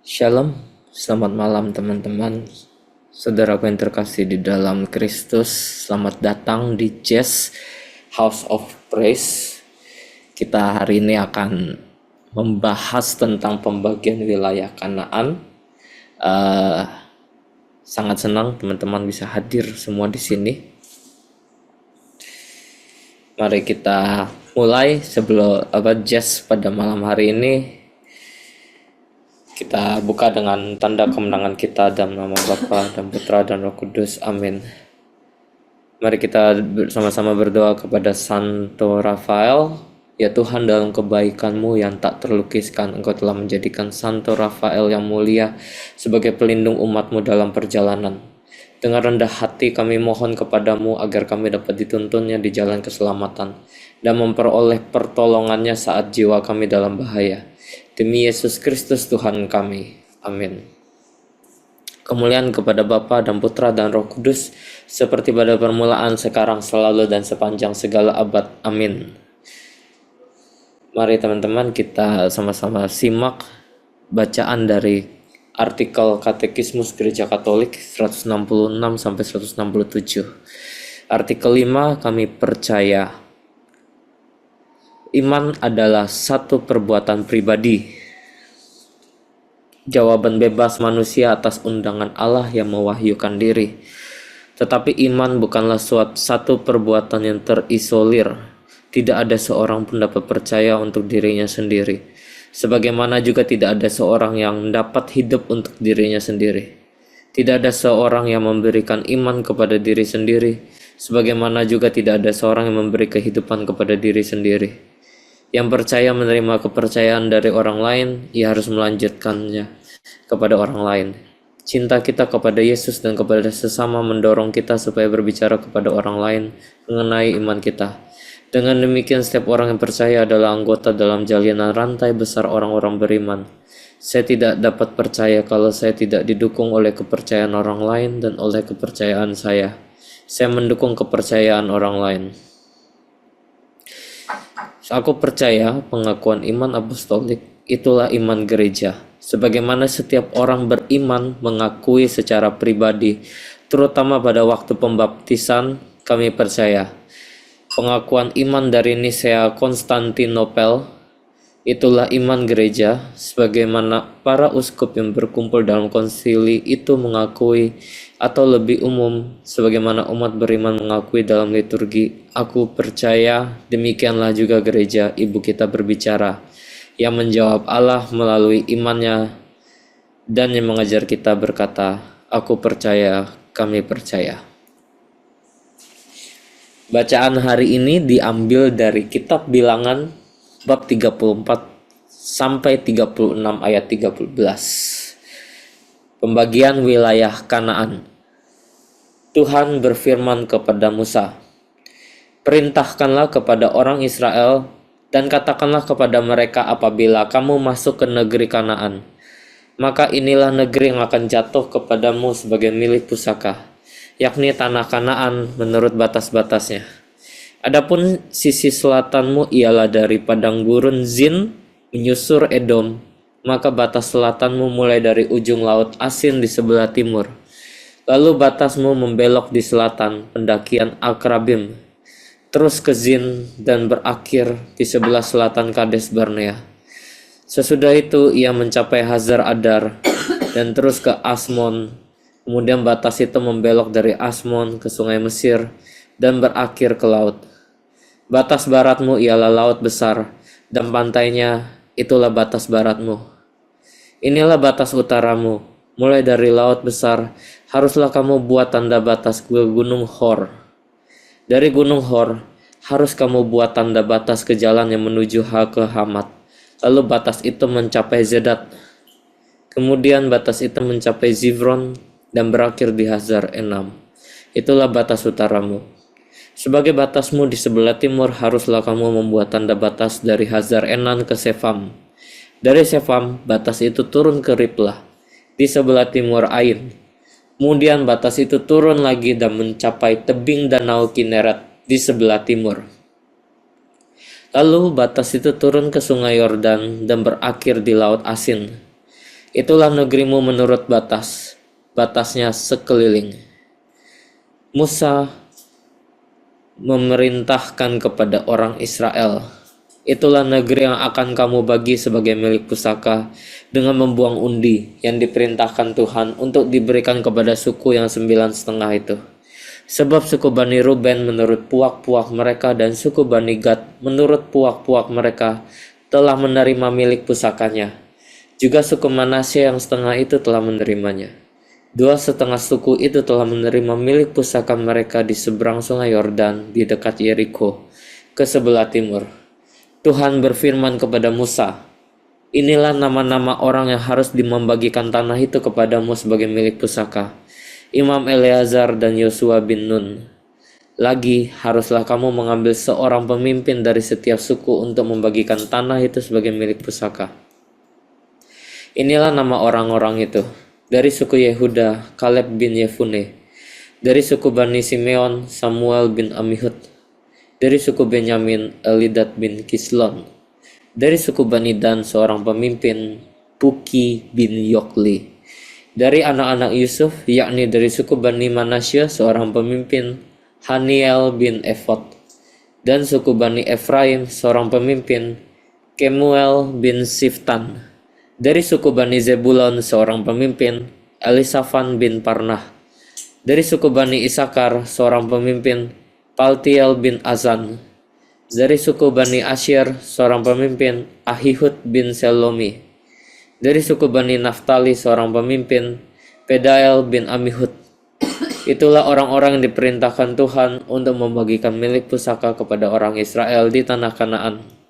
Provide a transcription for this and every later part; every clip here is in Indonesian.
Shalom, selamat malam teman-teman, saudaraku yang terkasih di dalam Kristus. Selamat datang di Jazz House of Praise. Kita hari ini akan membahas tentang pembagian wilayah Kanaan. Sangat senang teman-teman bisa hadir semua di sini. Mari kita mulai sebelum jazz pada malam hari ini. Kita buka dengan tanda kemenangan kita dalam nama Bapa dan Putra dan Roh Kudus. Amin. Mari kita bersama-sama berdoa kepada Santo Rafael. Ya Tuhan, dalam kebaikan-Mu yang tak terlukiskan, Engkau telah menjadikan Santo Rafael yang mulia sebagai pelindung umat-Mu dalam perjalanan. Dengan rendah hati kami mohon kepadamu agar kami dapat dituntunnya di jalan keselamatan dan memperoleh pertolongannya saat jiwa kami dalam bahaya. Demi Yesus Kristus Tuhan kami. Amin. Kemuliaan kepada Bapa dan Putra dan Roh Kudus, seperti pada permulaan, sekarang, selalu, dan sepanjang segala abad. Amin. Mari teman-teman kita sama-sama simak bacaan dari artikel Katekismus Gereja Katolik 166-167. Artikel 5, kami percaya iman adalah satu perbuatan pribadi. Jawaban bebas manusia atas undangan Allah yang mewahyukan diri. Tetapi iman bukanlah satu perbuatan yang terisolir. Tidak ada seorang pun dapat percaya untuk dirinya sendiri. Sebagaimana juga tidak ada seorang yang dapat hidup untuk dirinya sendiri. Tidak ada seorang yang memberikan iman kepada diri sendiri. Sebagaimana juga tidak ada seorang yang memberi kehidupan kepada diri sendiri. Yang percaya menerima kepercayaan dari orang lain, ia harus melanjutkannya kepada orang lain. Cinta kita kepada Yesus dan kepada sesama mendorong kita supaya berbicara kepada orang lain mengenai iman kita. Dengan demikian, setiap orang yang percaya adalah anggota dalam jalinan rantai besar orang-orang beriman. Saya tidak dapat percaya kalau saya tidak didukung oleh kepercayaan orang lain dan oleh kepercayaan saya. Saya mendukung kepercayaan orang lain. Aku percaya pengakuan iman apostolik itulah iman gereja. Sebagaimana setiap orang beriman mengakui secara pribadi, terutama pada waktu pembaptisan, kami percaya. Pengakuan iman dari Nisea Konstantinopel itulah iman gereja, sebagaimana para uskup yang berkumpul dalam konsili itu mengakui, atau lebih umum, sebagaimana umat beriman mengakui dalam liturgi. Aku percaya, demikianlah juga gereja ibu kita berbicara, yang menjawab Allah melalui imannya, dan yang mengajar kita berkata, aku percaya, kami percaya. Bacaan hari ini diambil dari kitab Bilangan bab 34 sampai 36 ayat 13. Pembagian wilayah Kanaan. Tuhan berfirman kepada Musa, perintahkanlah kepada orang Israel dan katakanlah kepada mereka apabila kamu masuk ke negeri Kanaan, maka inilah negeri yang akan jatuh kepadamu sebagai milik pusaka, yakni tanah Kanaan menurut batas-batasnya. Adapun sisi selatanmu ialah dari padang gurun Zin menyusur Edom, maka batas selatanmu mulai dari ujung laut Asin di sebelah timur. Lalu batasmu membelok di selatan pendakian Akrabim, terus ke Zin dan berakhir di sebelah selatan Kades Barnea. Sesudah itu ia mencapai Hazar Adar dan terus ke Asmon. Kemudian batas itu membelok dari Asmon ke sungai Mesir dan berakhir ke laut. Batas baratmu ialah laut besar, dan pantainya itulah batas baratmu. Inilah batas utaramu, mulai dari laut besar, haruslah kamu buat tanda batas ke gunung Hor. Dari gunung Hor, harus kamu buat tanda batas ke jalan yang menuju ke Hamat. Lalu batas itu mencapai Zedat. Kemudian batas itu mencapai Zivron dan berakhir di Hazar Enam. Itulah batas utaramu. Sebagai batasmu di sebelah timur, haruslah kamu membuat tanda batas dari Hazar Enan ke Sefam. Dari Sefam, batas itu turun ke Riplah, di sebelah timur Ain. Kemudian batas itu turun lagi dan mencapai tebing danau Kineret di sebelah timur. Lalu batas itu turun ke sungai Yordan dan berakhir di laut Asin. Itulah negerimu menurut batasnya sekeliling. Musa memerintahkan kepada orang Israel, itulah negeri yang akan kamu bagi sebagai milik pusaka dengan membuang undi yang diperintahkan Tuhan untuk diberikan kepada suku yang 9,5 itu. Sebab suku Bani Ruben menurut puak-puak mereka dan suku Bani Gad menurut puak-puak mereka telah menerima milik pusakanya. Juga suku Manasye yang setengah itu telah menerimanya. 2,5 suku itu telah menerima milik pusaka mereka di seberang sungai Yordan di dekat Yeriko ke sebelah timur. Tuhan berfirman kepada Musa, inilah nama-nama orang yang harus membagikan tanah itu kepadamu sebagai milik pusaka. Imam Eleazar dan Yosua bin Nun. Lagi haruslah kamu mengambil seorang pemimpin dari setiap suku untuk membagikan tanah itu sebagai milik pusaka. Inilah nama orang-orang itu. Dari suku Yehuda, Kaleb bin Yefune. Dari suku Bani Simeon, Samuel bin Amihud. Dari suku Benyamin, Elidat bin Kislon. Dari suku Bani Dan, seorang pemimpin, Puki bin Yokli. Dari anak-anak Yusuf, yakni dari suku Bani Manasye, seorang pemimpin, Haniel bin Efod. Dan suku Bani Efraim, seorang pemimpin, Kemuel bin Siftan. Dari suku Bani Zebulon, seorang pemimpin, Elisafan bin Parnah. Dari suku Bani Isakar, seorang pemimpin, Paltiel bin Azan. Dari suku Bani Asyir, seorang pemimpin, Ahihud bin Selomi. Dari suku Bani Naftali, seorang pemimpin, Pedael bin Amihud. Itulah orang-orang yang diperintahkan Tuhan untuk membagikan milik pusaka kepada orang Israel di tanah Kanaan.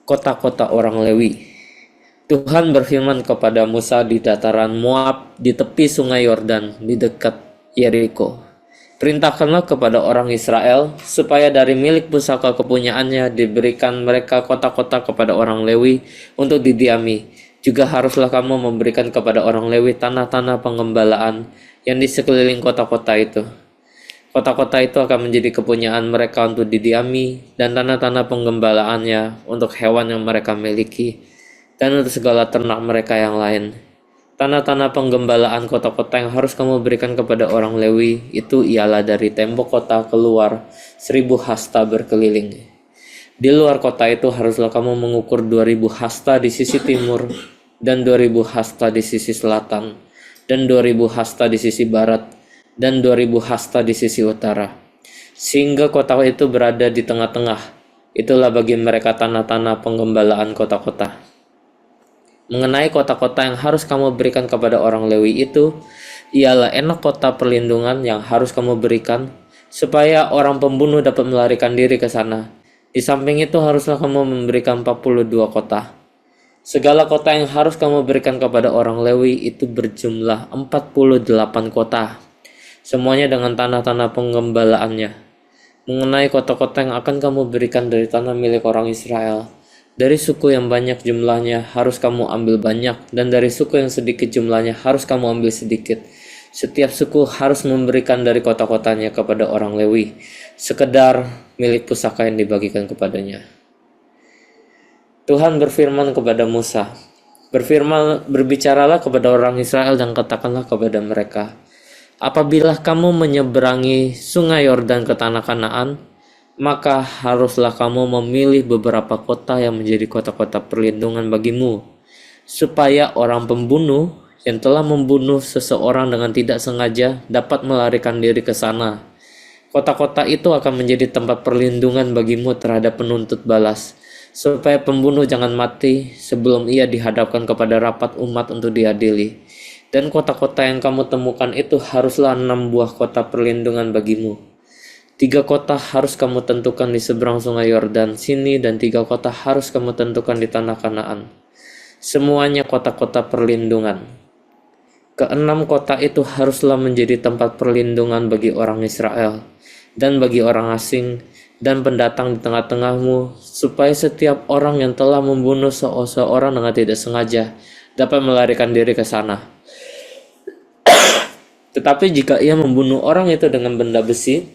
Kota-kota orang Lewi. Tuhan berfirman kepada Musa di dataran Moab di tepi sungai Yordan di dekat Yeriko. Perintahkanlah kepada orang Israel supaya dari milik pusaka kepunyaannya diberikan mereka kota-kota kepada orang Lewi untuk didiami. Juga haruslah kamu memberikan kepada orang Lewi tanah-tanah pengembalaan yang di sekeliling kota-kota itu. Kota-kota itu akan menjadi kepunyaan mereka untuk didiami dan tanah-tanah penggembalaannya untuk hewan yang mereka miliki dan untuk segala ternak mereka yang lain. Tanah-tanah penggembalaan kota-kota yang harus kamu berikan kepada orang Lewi itu ialah dari tembok kota keluar 1.000 hasta berkeliling. Di luar kota itu haruslah kamu mengukur 2.000 hasta di sisi timur dan 2.000 hasta di sisi selatan dan 2.000 hasta di sisi barat dan 2.000 hasta di sisi utara, sehingga kota itu berada di tengah-tengah. Itulah bagi mereka tanah-tanah penggembalaan kota-kota. Mengenai kota-kota yang harus kamu berikan kepada orang Lewi itu, ialah enak kota perlindungan yang harus kamu berikan, supaya orang pembunuh dapat melarikan diri ke sana. Di samping itu haruslah kamu memberikan 42 kota. Segala kota yang harus kamu berikan kepada orang Lewi itu berjumlah 48 kota. Semuanya dengan tanah-tanah penggembalaannya. Mengenai kota-kota yang akan kamu berikan dari tanah milik orang Israel, dari suku yang banyak jumlahnya harus kamu ambil banyak, dan dari suku yang sedikit jumlahnya harus kamu ambil sedikit. Setiap suku harus memberikan dari kota-kotanya kepada orang Lewi, sekedar milik pusaka yang dibagikan kepadanya. Tuhan berfirman kepada Musa, berbicaralah kepada orang Israel dan katakanlah kepada mereka, apabila kamu menyeberangi sungai Yordan ke tanah Kanaan, maka haruslah kamu memilih beberapa kota yang menjadi kota-kota perlindungan bagimu, supaya orang pembunuh yang telah membunuh seseorang dengan tidak sengaja dapat melarikan diri ke sana. Kota-kota itu akan menjadi tempat perlindungan bagimu terhadap penuntut balas, supaya pembunuh jangan mati sebelum ia dihadapkan kepada rapat umat untuk diadili. Dan kota-kota yang kamu temukan itu haruslah 6 buah kota perlindungan bagimu. 3 kota harus kamu tentukan di seberang sungai Yordan sini, dan 3 kota harus kamu tentukan di tanah Kanaan. Semuanya kota-kota perlindungan. Ke-6 kota itu haruslah menjadi tempat perlindungan bagi orang Israel dan bagi orang asing dan pendatang di tengah-tengahmu, supaya setiap orang yang telah membunuh seorang dengan tidak sengaja dapat melarikan diri ke sana. Tetapi jika ia membunuh orang itu dengan benda besi,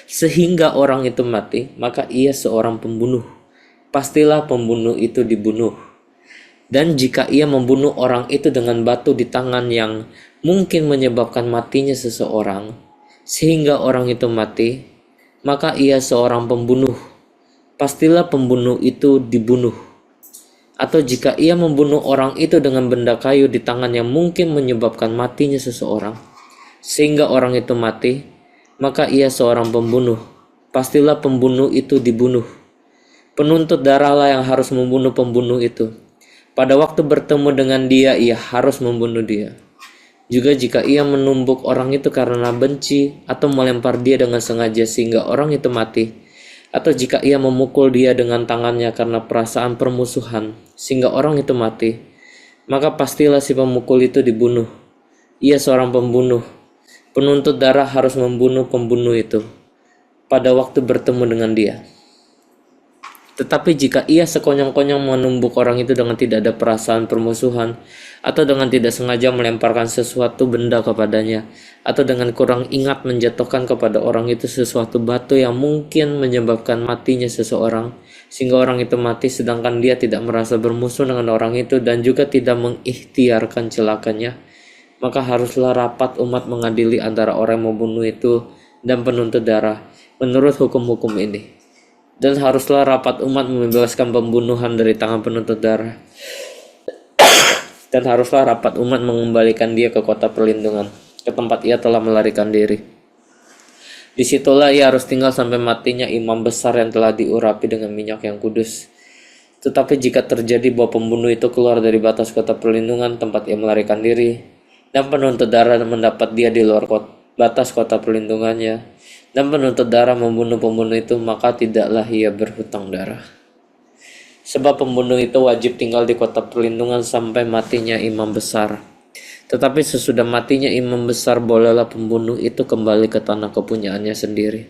sehingga orang itu mati, maka ia seorang pembunuh. pastilah pembunuh itu dibunuh. Dan jika ia membunuh orang itu dengan batu di tangan yang mungkin menyebabkan matinya seseorang, sehingga orang itu mati, maka ia seorang pembunuh. Pastilah pembunuh itu dibunuh. Atau jika ia membunuh orang itu dengan benda kayu di tangan yang mungkin menyebabkan matinya seseorang, sehingga orang itu mati, maka ia seorang pembunuh. Pastilah pembunuh itu dibunuh. Penuntut darahlah yang harus membunuh pembunuh itu. Pada waktu bertemu dengan dia, ia harus membunuh dia. Juga jika ia menumbuk orang itu karena benci atau melempar dia dengan sengaja sehingga orang itu mati, atau jika ia memukul dia dengan tangannya karena perasaan permusuhan sehingga orang itu mati, maka pastilah si pemukul itu dibunuh. Ia seorang pembunuh. Penuntut darah harus membunuh pembunuh itu pada waktu bertemu dengan dia. Tetapi jika ia sekonyong-konyong menumbuk orang itu dengan tidak ada perasaan permusuhan, atau dengan tidak sengaja melemparkan sesuatu benda kepadanya, atau dengan kurang ingat menjatuhkan kepada orang itu sesuatu batu yang mungkin menyebabkan matinya seseorang, sehingga orang itu mati sedangkan dia tidak merasa bermusuh dengan orang itu dan juga tidak mengikhtiarkan celakanya, maka haruslah rapat umat mengadili antara orang yang membunuh itu dan penuntut darah menurut hukum-hukum ini. Dan haruslah rapat umat membebaskan pembunuhan dari tangan penuntut darah. Dan haruslah rapat umat mengembalikan dia ke kota perlindungan, ke tempat ia telah melarikan diri. Disitulah ia harus tinggal sampai matinya imam besar yang telah diurapi dengan minyak yang kudus. Tetapi jika terjadi bahwa pembunuh itu keluar dari batas kota perlindungan tempat ia melarikan diri, dan penuntut darah mendapat dia di luar batas kota perlindungannya, dan penuntut darah membunuh pembunuh itu, maka tidaklah ia berhutang darah. Sebab pembunuh itu wajib tinggal di kota perlindungan sampai matinya imam besar. Tetapi sesudah matinya imam besar, bolehlah pembunuh itu kembali ke tanah kepunyaannya sendiri.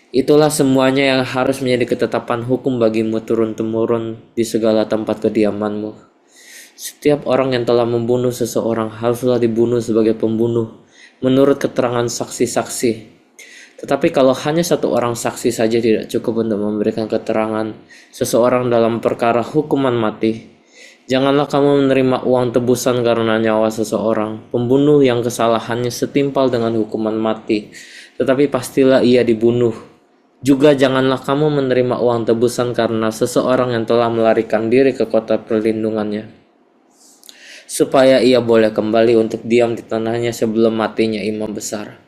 Itulah semuanya yang harus menjadi ketetapan hukum bagimu turun-temurun di segala tempat kediamanmu. Setiap orang yang telah membunuh seseorang haruslah dibunuh sebagai pembunuh, menurut keterangan saksi-saksi. Tetapi kalau hanya satu orang saksi saja tidak cukup untuk memberikan keterangan seseorang dalam perkara hukuman mati, janganlah kamu menerima uang tebusan karena nyawa seseorang, pembunuh yang kesalahannya setimpal dengan hukuman mati, tetapi pastilah ia dibunuh. Juga janganlah kamu menerima uang tebusan karena seseorang yang telah melarikan diri ke kota perlindungannya, supaya ia boleh kembali untuk diam di tanahnya sebelum matinya imam besar.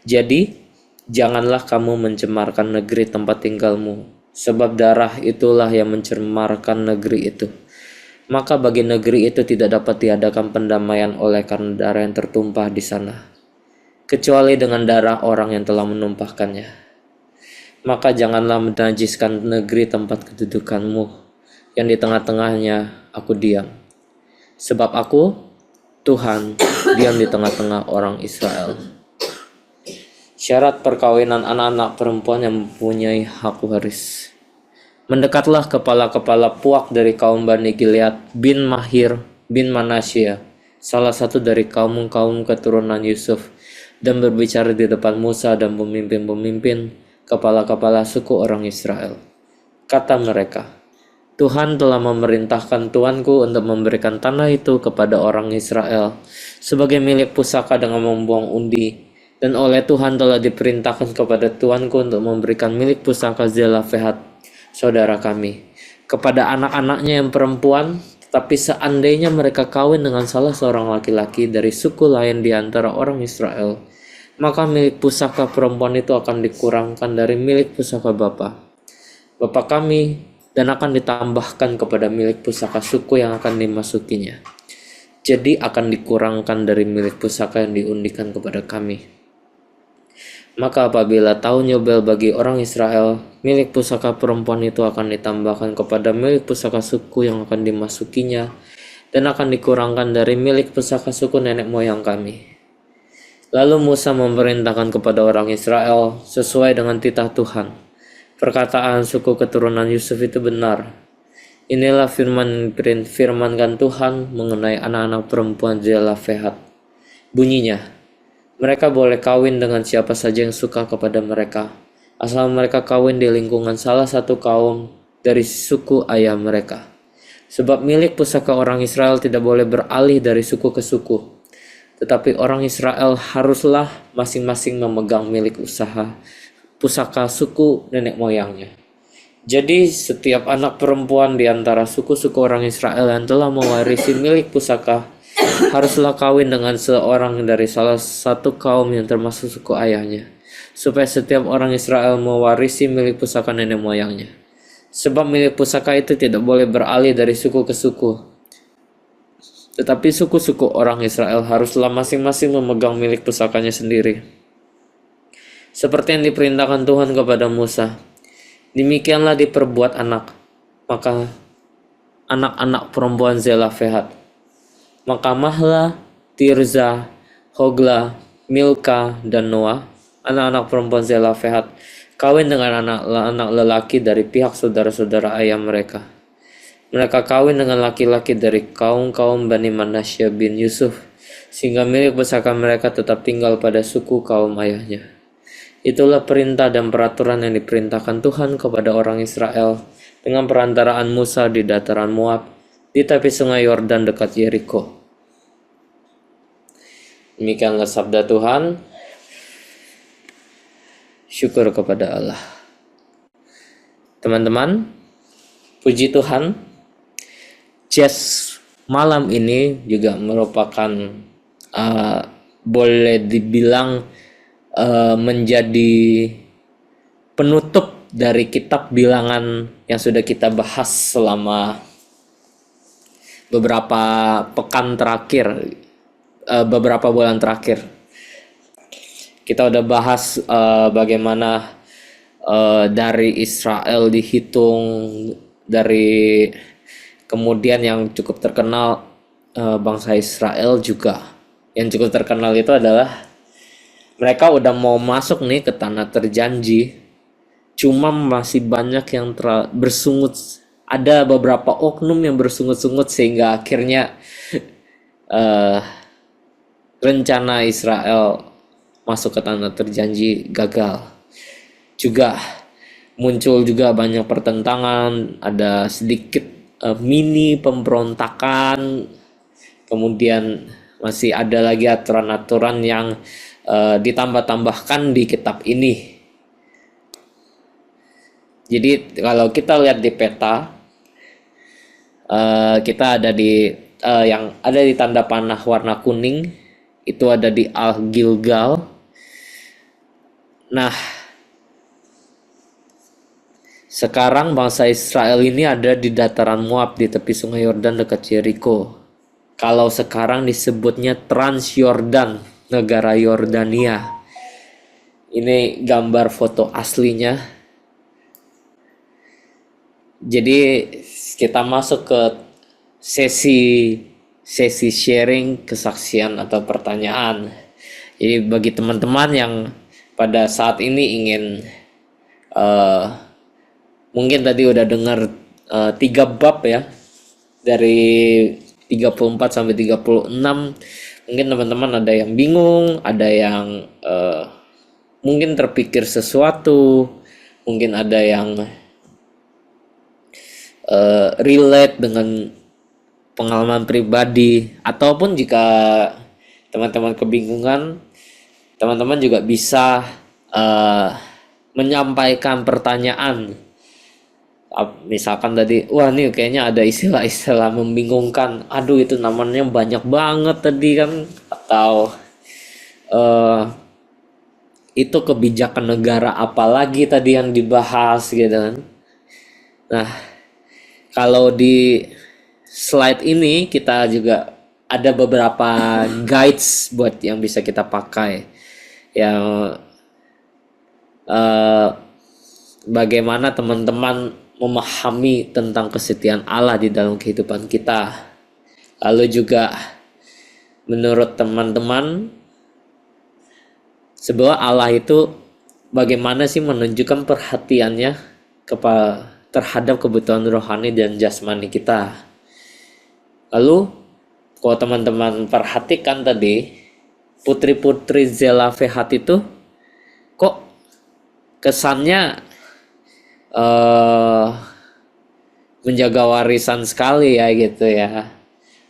Jadi, janganlah kamu mencemarkan negeri tempat tinggalmu, sebab darah itulah yang mencemarkan negeri itu. Maka bagi negeri itu tidak dapat diadakan pendamaian oleh karena darah yang tertumpah di sana, kecuali dengan darah orang yang telah menumpahkannya. Maka janganlah menajiskan negeri tempat kedudukanmu, yang di tengah-tengahnya aku diam. Sebab aku, Tuhan, diam di tengah-tengah orang Israel. Syarat perkawinan anak-anak perempuan yang mempunyai hak waris. Mendekatlah kepala-kepala puak dari kaum Bani Gilead bin Mahir bin Manasya, salah satu dari kaum-kaum keturunan Yusuf, dan berbicara di depan Musa dan pemimpin-pemimpin kepala-kepala suku orang Israel. Kata mereka, Tuhan telah memerintahkan tuanku untuk memberikan tanah itu kepada orang Israel sebagai milik pusaka dengan membuang undi. Dan oleh Tuhan telah diperintahkan kepada tuanku untuk memberikan milik pusaka Zelafehat, saudara kami, kepada anak-anaknya yang perempuan. Tapi seandainya mereka kawin dengan salah seorang laki-laki dari suku lain di antara orang Israel, maka milik pusaka perempuan itu akan dikurangkan dari milik pusaka Bapa kami, dan akan ditambahkan kepada milik pusaka suku yang akan dimasukinya. Jadi akan dikurangkan dari milik pusaka yang diundikan kepada kami. Maka apabila tahun Yobel bagi orang Israel, milik pusaka perempuan itu akan ditambahkan kepada milik pusaka suku yang akan dimasukinya, dan akan dikurangkan dari milik pusaka suku nenek moyang kami. Lalu Musa memerintahkan kepada orang Israel sesuai dengan titah Tuhan. Perkataan suku keturunan Yusuf itu benar. Inilah firmankan Tuhan mengenai anak-anak perempuan Zelafehat. Bunyinya, mereka boleh kawin dengan siapa saja yang suka kepada mereka, asal mereka kawin di lingkungan salah satu kaum dari suku ayah mereka. Sebab milik pusaka orang Israel tidak boleh beralih dari suku ke suku, tetapi orang Israel haruslah masing-masing memegang milik usaha pusaka suku nenek moyangnya. Jadi setiap anak perempuan di antara suku-suku orang Israel yang telah mewarisi milik pusaka haruslah kawin dengan seorang dari salah satu kaum yang termasuk suku ayahnya, supaya setiap orang Israel mewarisi milik pusaka nenek moyangnya. Sebab milik pusaka itu tidak boleh beralih dari suku ke suku, tetapi suku-suku orang Israel haruslah masing-masing memegang milik pusakanya sendiri, seperti yang diperintahkan Tuhan kepada Musa. Demikianlah diperbuat anak, maka anak-anak perempuan Zelafehad, maka Mahla, Tirza, Hogla, Milka, dan Noah, anak-anak perempuan Zelafehad, kawin dengan anak-anak lelaki dari pihak saudara-saudara ayah mereka. Mereka kawin dengan laki-laki dari kaum-kaum Bani Manasya bin Yusuf, sehingga milik pusaka mereka tetap tinggal pada suku kaum ayahnya. Itulah perintah dan peraturan yang diperintahkan Tuhan kepada orang Israel dengan perantaraan Musa di dataran Moab, di tepi sungai Yordan dekat Yeriko. Demikianlah sabda Tuhan. Syukur kepada Allah. Teman-teman, puji Tuhan, jazz malam ini juga merupakan boleh dibilang menjadi penutup dari kitab bilangan yang sudah kita bahas selama beberapa pekan terakhir, beberapa bulan terakhir. Kita udah bahas bagaimana dari Israel dihitung, dari kemudian yang cukup terkenal bangsa Israel juga. Yang cukup terkenal itu adalah mereka udah mau masuk nih ke tanah terjanji, cuma masih banyak yang bersungut. Ada beberapa oknum yang bersungut-sungut sehingga akhirnya rencana Israel masuk ke tanah terjanji gagal. Juga muncul juga banyak pertentangan, ada sedikit mini pemberontakan, kemudian masih ada lagi aturan-aturan yang ditambah-tambahkan di kitab ini. Jadi kalau kita lihat di peta, kita ada di yang ada di tanda panah warna kuning, itu ada di Al-Gilgal. Nah, sekarang bangsa Israel ini ada di dataran Moab di tepi sungai Yordan dekat Yeriko. Kalau sekarang disebutnya Transyordan, negara Yordania. Ini gambar foto aslinya. Jadi kita masuk ke sesi sharing kesaksian atau pertanyaan. Jadi bagi teman-teman yang pada saat ini ingin mungkin tadi udah dengar 3 bab ya, dari 34 sampai 36. Mungkin teman-teman ada yang bingung, ada yang mungkin terpikir sesuatu, mungkin ada yang relate dengan pengalaman pribadi, ataupun jika teman-teman kebingungan, teman-teman juga bisa menyampaikan pertanyaan. Misalkan tadi, wah nih kayaknya ada istilah-istilah membingungkan, aduh itu namanya banyak banget tadi kan, atau itu kebijakan negara apalagi tadi yang dibahas gitu kan. Nah, kalau di slide ini kita juga ada beberapa guides buat yang bisa kita pakai, yang bagaimana teman-teman memahami tentang kesetiaan Allah di dalam kehidupan kita. Lalu juga menurut teman-teman, sebuah Allah itu bagaimana sih menunjukkan perhatiannya terhadap kebutuhan rohani dan jasmani kita. Lalu kalau teman-teman perhatikan tadi, putri-putri Zelafehad itu kok kesannya menjaga warisan sekali ya gitu ya.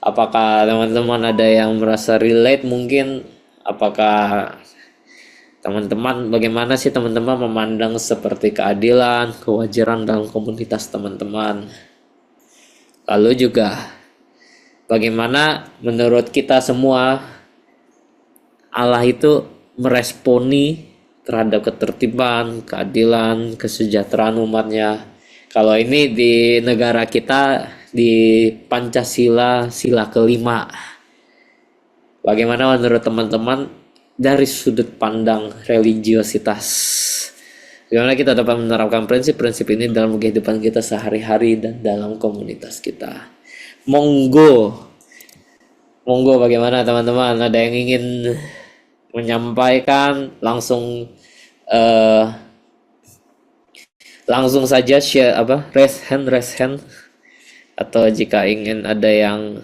Apakah teman-teman ada yang merasa relate mungkin? Apakah teman-teman, bagaimana sih teman-teman memandang seperti keadilan, kewajaran dalam komunitas teman-teman? Lalu juga bagaimana menurut kita semua Allah itu meresponi terhadap ketertiban, keadilan, kesejahteraan umatnya. Kalau ini di negara kita di Pancasila sila kelima. Bagaimana menurut teman-teman dari sudut pandang religiositas? Bagaimana kita dapat menerapkan prinsip-prinsip ini dalam kehidupan kita sehari-hari dan dalam komunitas kita? Monggo, monggo bagaimana teman-teman? Ada yang ingin menyampaikan eh, langsung saja share raise hand atau jika ingin ada yang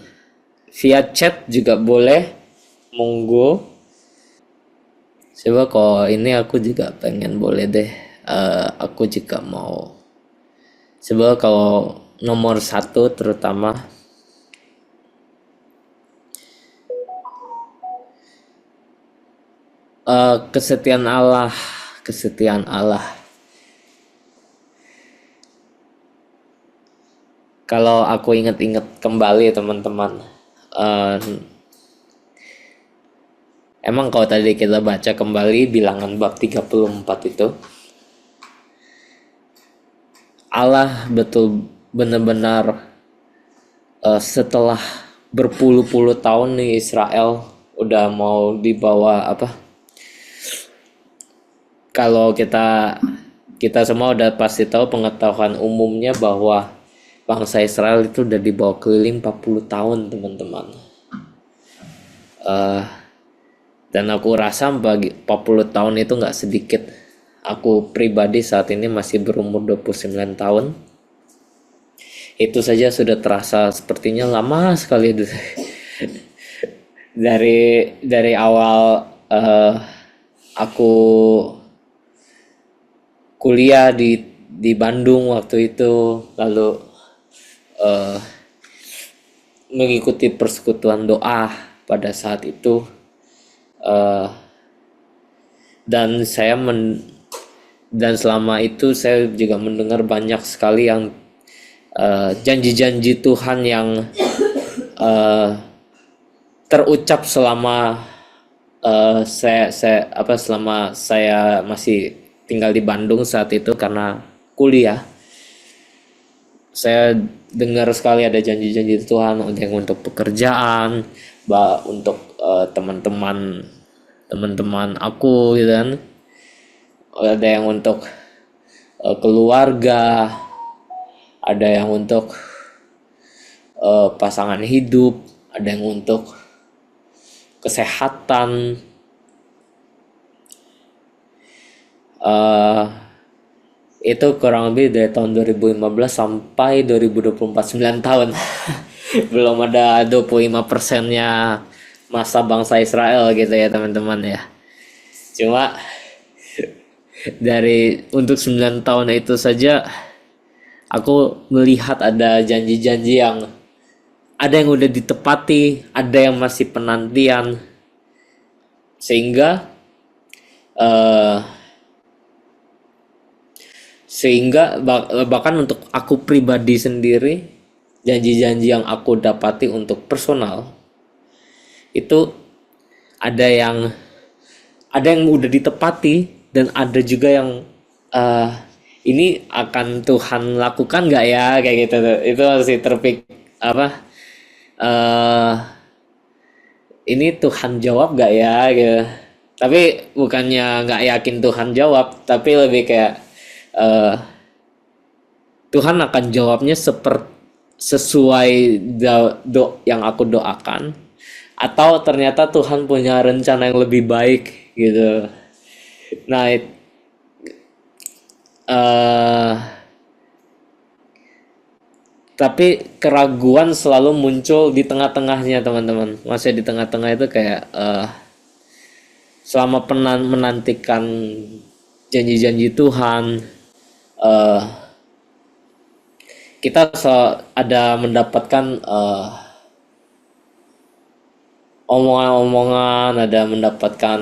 via chat juga boleh, monggo. Coba kalau ini aku juga pengen boleh deh. Aku juga mau. Coba kalau nomor 1 terutama kesetiaan Allah, kesetiaan Allah. Kalau aku ingat-ingat kembali teman-teman, emang kalau tadi kita baca kembali bilangan bab 34 itu, Allah betul benar-benar setelah berpuluh-puluh tahun nih Israel udah mau dibawa kalau kita semua udah pasti tahu pengetahuan umumnya bahwa bangsa Israel itu udah dibawa keliling 40 tahun teman-teman. Dan aku rasa bagi 40 tahun itu nggak sedikit. Aku pribadi saat ini masih berumur 29 tahun. Itu saja sudah terasa sepertinya lama sekali. dari awal aku kuliah di Bandung waktu itu, lalu mengikuti persekutuan doa pada saat itu, dan dan selama itu saya juga mendengar banyak sekali yang janji-janji Tuhan yang terucap selama selama saya masih tinggal di Bandung saat itu karena kuliah. Saya dengar sekali ada janji-janji Tuhan untuk pekerjaan, untuk teman-teman aku gitu kan. Ada yang untuk keluarga, ada yang untuk pasangan hidup, ada yang untuk kesehatan. Itu kurang lebih dari tahun 2015 sampai 2024, 9 tahun. Belum ada 25%-nya masa bangsa Israel gitu ya teman-teman ya. Cuma untuk 9 tahun itu saja aku melihat ada janji-janji yang ada yang udah ditepati, ada yang masih penantian, sehingga bahkan untuk aku pribadi sendiri, janji-janji yang aku dapati untuk personal itu ada yang udah ditepati, dan ada juga yang ini akan Tuhan lakukan nggak ya, kayak gitu tuh. Itu masih ini Tuhan jawab gak ya gitu. Tapi bukannya gak yakin Tuhan jawab, tapi lebih kayak Tuhan akan jawabnya sesuai yang aku doakan, atau ternyata Tuhan punya rencana yang lebih baik gitu. Nah tapi keraguan selalu muncul di tengah-tengahnya teman-teman. Maksudnya di tengah-tengah itu kayak selama menantikan janji-janji Tuhan, kita ada mendapatkan omongan-omongan, ada mendapatkan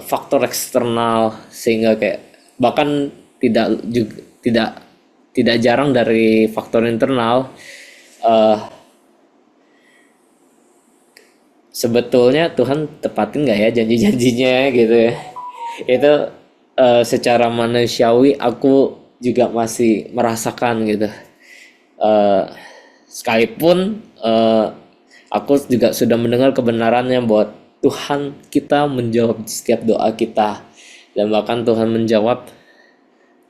faktor eksternal, sehingga kayak bahkan tidak tidak jarang dari faktor internal, eh, sebetulnya Tuhan tepatin nggak ya janji-janjinya gitu ya. Itu secara manusiawi aku juga masih merasakan gitu. Eh, Sekalipun aku juga sudah mendengar kebenarannya bahwa Tuhan kita menjawab setiap doa kita, dan bahkan Tuhan menjawab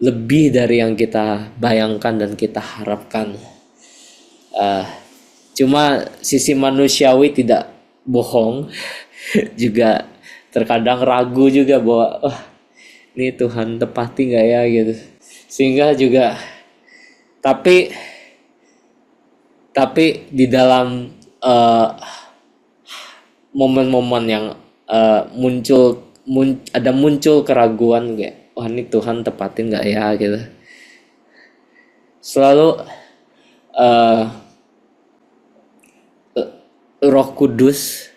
lebih dari yang kita bayangkan dan kita harapkan. Eh, Cuma sisi manusiawi tidak bohong, juga terkadang ragu juga bahwa ini Tuhan tepati nggak ya gitu. Sehingga juga, tapi di dalam eh, momen-momen yang muncul keraguan kayak wah ini Tuhan tepatin nggak ya gitu, selalu eh, Roh Kudus,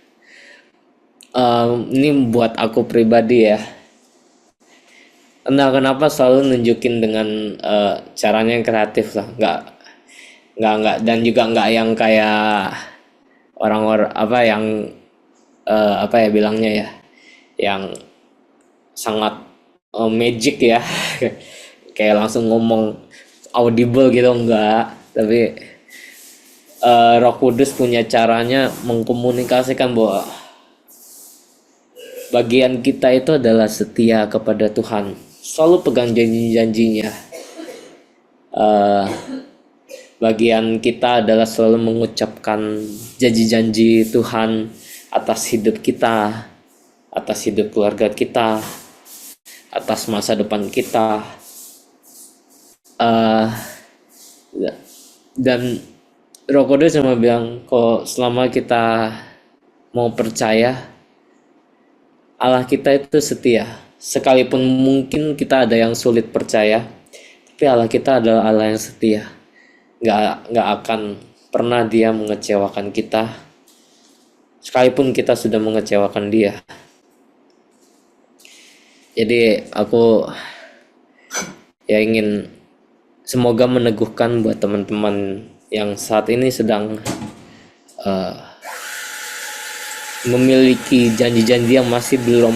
ini buat aku pribadi ya, entah kenapa selalu nunjukin dengan caranya yang kreatif lah, nggak dan juga nggak yang kayak orang-orang apa yang apa ya bilangnya ya, yang sangat magic ya, kayak langsung ngomong audible gitu enggak, tapi Roh Kudus punya caranya mengkomunikasikan bahwa bagian kita itu adalah setia kepada Tuhan, selalu pegang janji-janjinya. Eh, Bagian kita adalah selalu mengucapkan janji-janji Tuhan atas hidup kita, atas hidup keluarga kita, atas masa depan kita. Eh, dan Roh Kudus cuma bilang kok selama kita mau percaya, Allah kita itu setia. Sekalipun mungkin kita ada yang sulit percaya, tapi Allah kita adalah Allah yang setia. Nggak akan pernah Dia mengecewakan kita, sekalipun kita sudah mengecewakan Dia. Jadi aku ya ingin semoga meneguhkan buat teman-teman yang saat ini sedang memiliki janji-janji yang masih belum,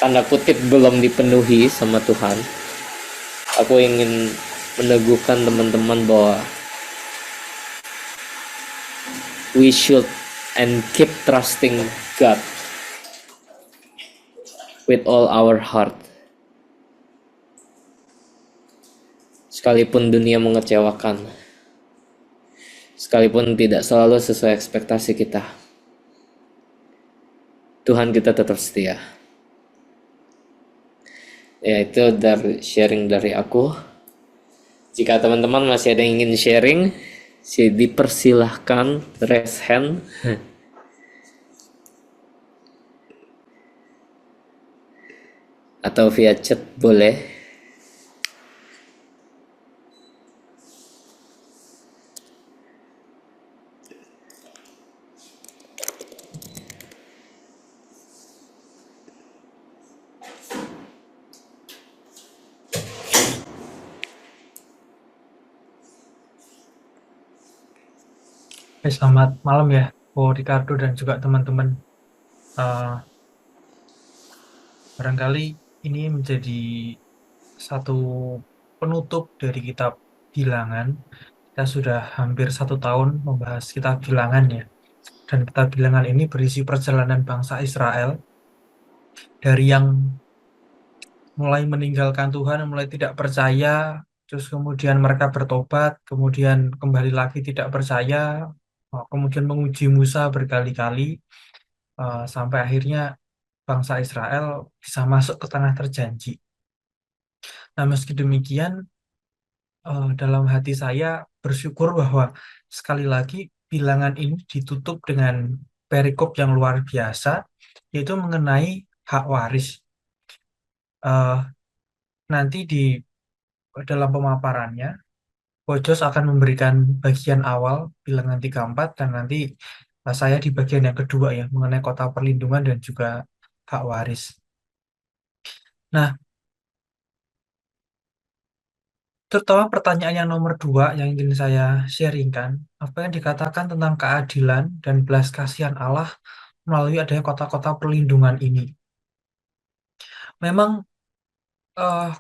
tanda kutip, belum dipenuhi sama Tuhan. Aku ingin meneguhkan teman-teman bahwa we should and keep trusting God with all our heart. Sekalipun dunia mengecewakan, sekalipun tidak selalu sesuai ekspektasi kita, Tuhan kita tetap setia. Ya, itu dari sharing dari aku. Jika teman-teman masih ada yang ingin sharing, dipersilahkan raise hand atau via chat boleh. Selamat malam ya, Ko Ricardo dan juga teman-teman. Eh, Barangkali ini menjadi satu penutup dari kitab Bilangan. Kita sudah hampir 1 tahun membahas kitab Bilangan ya. Dan kitab Bilangan ini berisi perjalanan bangsa Israel dari yang mulai meninggalkan Tuhan, mulai tidak percaya, terus kemudian mereka bertobat, kemudian kembali lagi tidak percaya, kemudian menguji Musa berkali-kali, sampai akhirnya bangsa Israel bisa masuk ke tanah terjanji. Nah, meski demikian, dalam hati saya bersyukur bahwa sekali lagi bilangan ini ditutup dengan perikop yang luar biasa, yaitu mengenai hak waris. Eh, Nanti di dalam pemaparannya, Pojos akan memberikan bagian awal bilangan 34 dan nanti saya di bagian yang kedua ya mengenai kota perlindungan dan juga hak waris. Nah, terutama pertanyaan yang nomor dua yang ingin saya sharingkan, apa yang dikatakan tentang keadilan dan belas kasihan Allah melalui adanya kota-kota perlindungan ini. Memang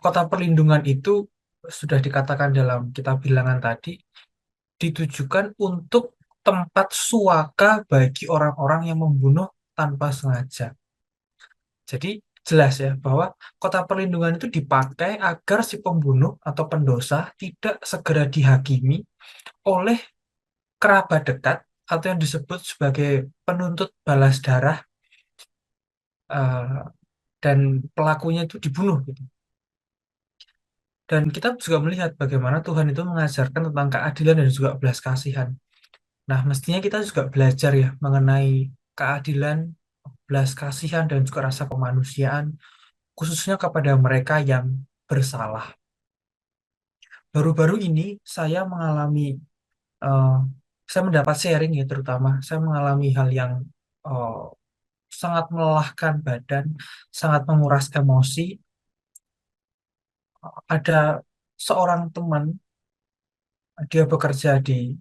kota perlindungan itu sudah dikatakan dalam kitab bilangan tadi ditujukan untuk tempat suaka bagi orang-orang yang membunuh tanpa sengaja. Jadi jelas ya bahwa kota perlindungan itu dipakai agar si pembunuh atau pendosa tidak segera dihakimi oleh kerabat dekat atau yang disebut sebagai penuntut balas darah eh, dan pelakunya itu dibunuh gitu. Dan kita juga melihat bagaimana Tuhan itu mengajarkan tentang keadilan dan juga belas kasihan. Nah, mestinya kita juga belajar ya mengenai keadilan, belas kasihan, dan juga rasa kemanusiaan, khususnya kepada mereka yang bersalah. Baru-baru ini saya mengalami, eh, saya mendapat sharing ya terutama, saya mengalami hal yang eh, sangat melelahkan badan, sangat menguras emosi. Ada seorang teman, dia bekerja di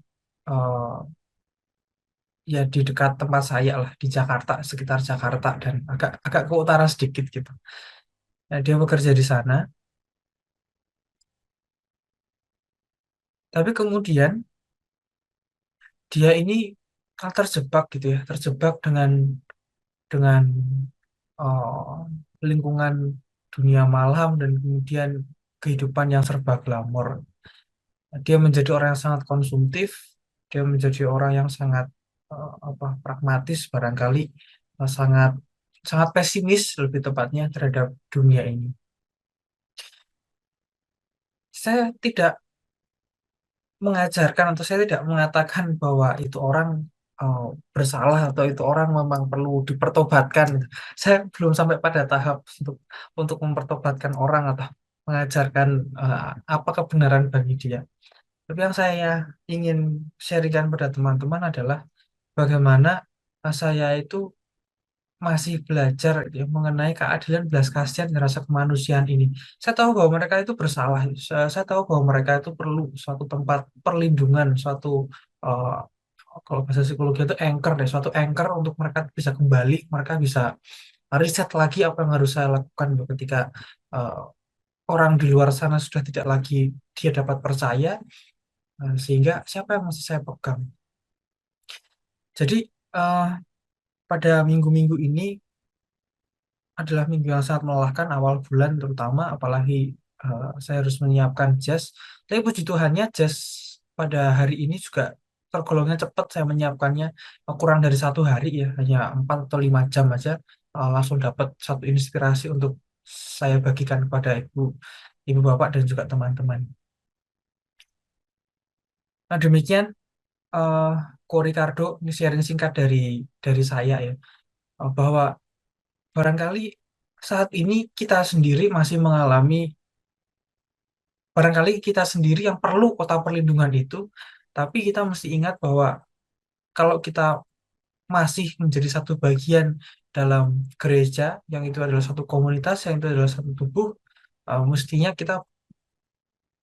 eh, ya di dekat tempat saya lah di Jakarta, sekitar Jakarta dan agak agak ke utara sedikit gitu. Nah, dia bekerja di sana, tapi kemudian dia ini kan terjebak gitu ya, terjebak dengan lingkungan dunia malam dan kemudian kehidupan yang serba glamor. Dia menjadi orang yang sangat konsumtif, dia menjadi orang yang sangat pragmatis barangkali, sangat sangat pesimis lebih tepatnya terhadap dunia ini. Saya tidak mengajarkan atau saya tidak mengatakan bahwa itu orang uh, bersalah atau itu orang memang perlu dipertobatkan. Saya belum sampai pada tahap untuk mempertobatkan orang atau mengajarkan apa kebenaran bagi dia. Tapi yang saya ingin sharingkan pada teman-teman adalah bagaimana saya itu masih belajar ya, mengenai keadilan belas kasihan dan rasa kemanusiaan ini. Saya tahu bahwa mereka itu bersalah. Saya tahu bahwa mereka itu perlu suatu tempat perlindungan, suatu uh, kalau bahasa psikologi itu anchor deh, suatu anchor untuk mereka bisa kembali, mereka bisa riset lagi apa yang harus saya lakukan ketika uh, orang di luar sana sudah tidak lagi dia dapat percaya, sehingga siapa yang masih saya pegang. Jadi uh, pada minggu-minggu ini adalah minggu yang sangat melelahkan awal bulan terutama apalagi saya harus menyiapkan jas. Tapi puji Tuhannya jas pada hari ini juga tergolongnya cepat saya menyiapkannya, kurang dari 1 hari ya hanya 4 atau 5 jam aja langsung dapat satu inspirasi untuk saya bagikan kepada ibu bapak dan juga teman-teman. Nah demikian uh, Ko Ricardo, ini sharing singkat dari saya ya, bahwa barangkali saat ini kita sendiri masih mengalami, barangkali kita sendiri yang perlu kota perlindungan itu, tapi kita mesti ingat bahwa kalau kita masih menjadi satu bagian dalam gereja, yang itu adalah satu komunitas, yang itu adalah satu tubuh, mestinya kita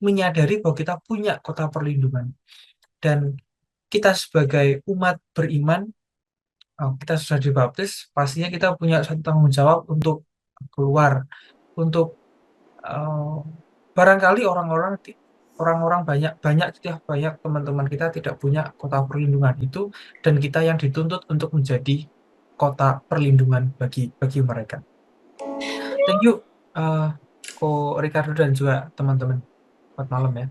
menyadari bahwa kita punya kota perlindungan. Dan kita sebagai umat beriman, kita sudah dibaptis, pastinya kita punya satu tanggung jawab untuk keluar, untuk eh, barangkali orang-orang banyak banyak ya banyak teman-teman kita tidak punya kota perlindungan itu dan kita yang dituntut untuk menjadi kota perlindungan bagi bagi mereka. Thank you, eh Ko Ricardo dan juga teman-teman. Selamat malam ya.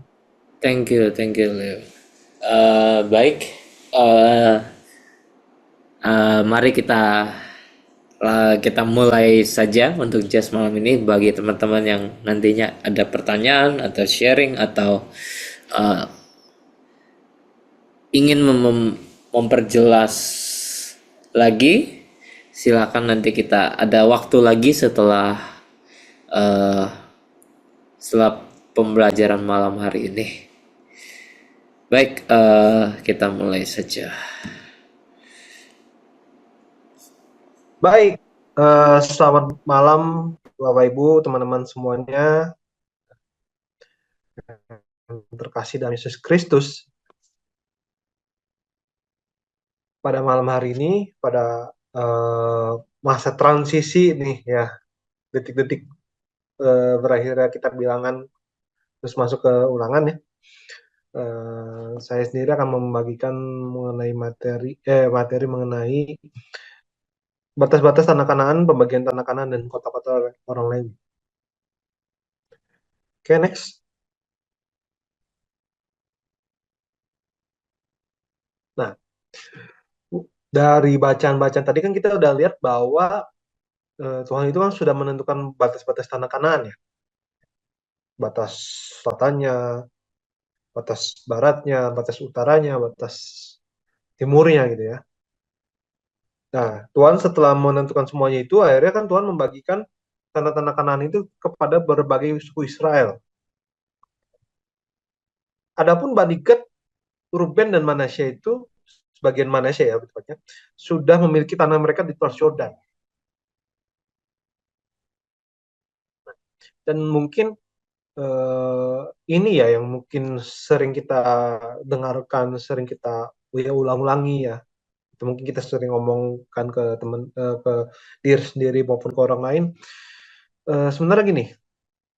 Thank you, Leo. Baik, eh, mari kita mulai saja untuk jazz malam ini. Bagi teman-teman yang nantinya ada pertanyaan atau sharing atau eh, ingin memperjelas lagi, silakan. Nanti kita ada waktu lagi eh, setelah pembelajaran malam hari ini. Baik, kita mulai saja. Baik, selamat malam Bapak Ibu, teman-teman semuanya yang terkasih dalam Yesus Kristus. Pada malam hari ini, pada masa transisi nih ya, detik-detik berakhirnya kita bilangan terus masuk ke ulangan ya. Saya sendiri akan membagikan mengenai materi mengenai batas-batas tanah Kanaan, pembagian tanah Kanaan dan kota-kota orang lain. Oke, next. Nah, dari bacaan-bacaan tadi kan kita udah lihat bahwa Tuhan itu kan sudah menentukan batas-batas tanah Kanaan ya, batas selatannya, batas baratnya, batas utaranya, batas timurnya gitu ya. Nah, Tuhan setelah menentukan semuanya itu, akhirnya kan Tuhan membagikan tanah-tanah Kanaan itu kepada berbagai suku Israel. Adapun Bani Gad, Ruben dan Manasya itu, sebagian Manasya ya betulnya, sudah memiliki tanah mereka di Transyordan. Dan mungkin ini ya yang mungkin sering kita dengarkan, sering kita ulang-ulangi ya. Itu mungkin kita sering ngomongkan ke teman, ke diri sendiri maupun ke orang lain. Sebenarnya gini,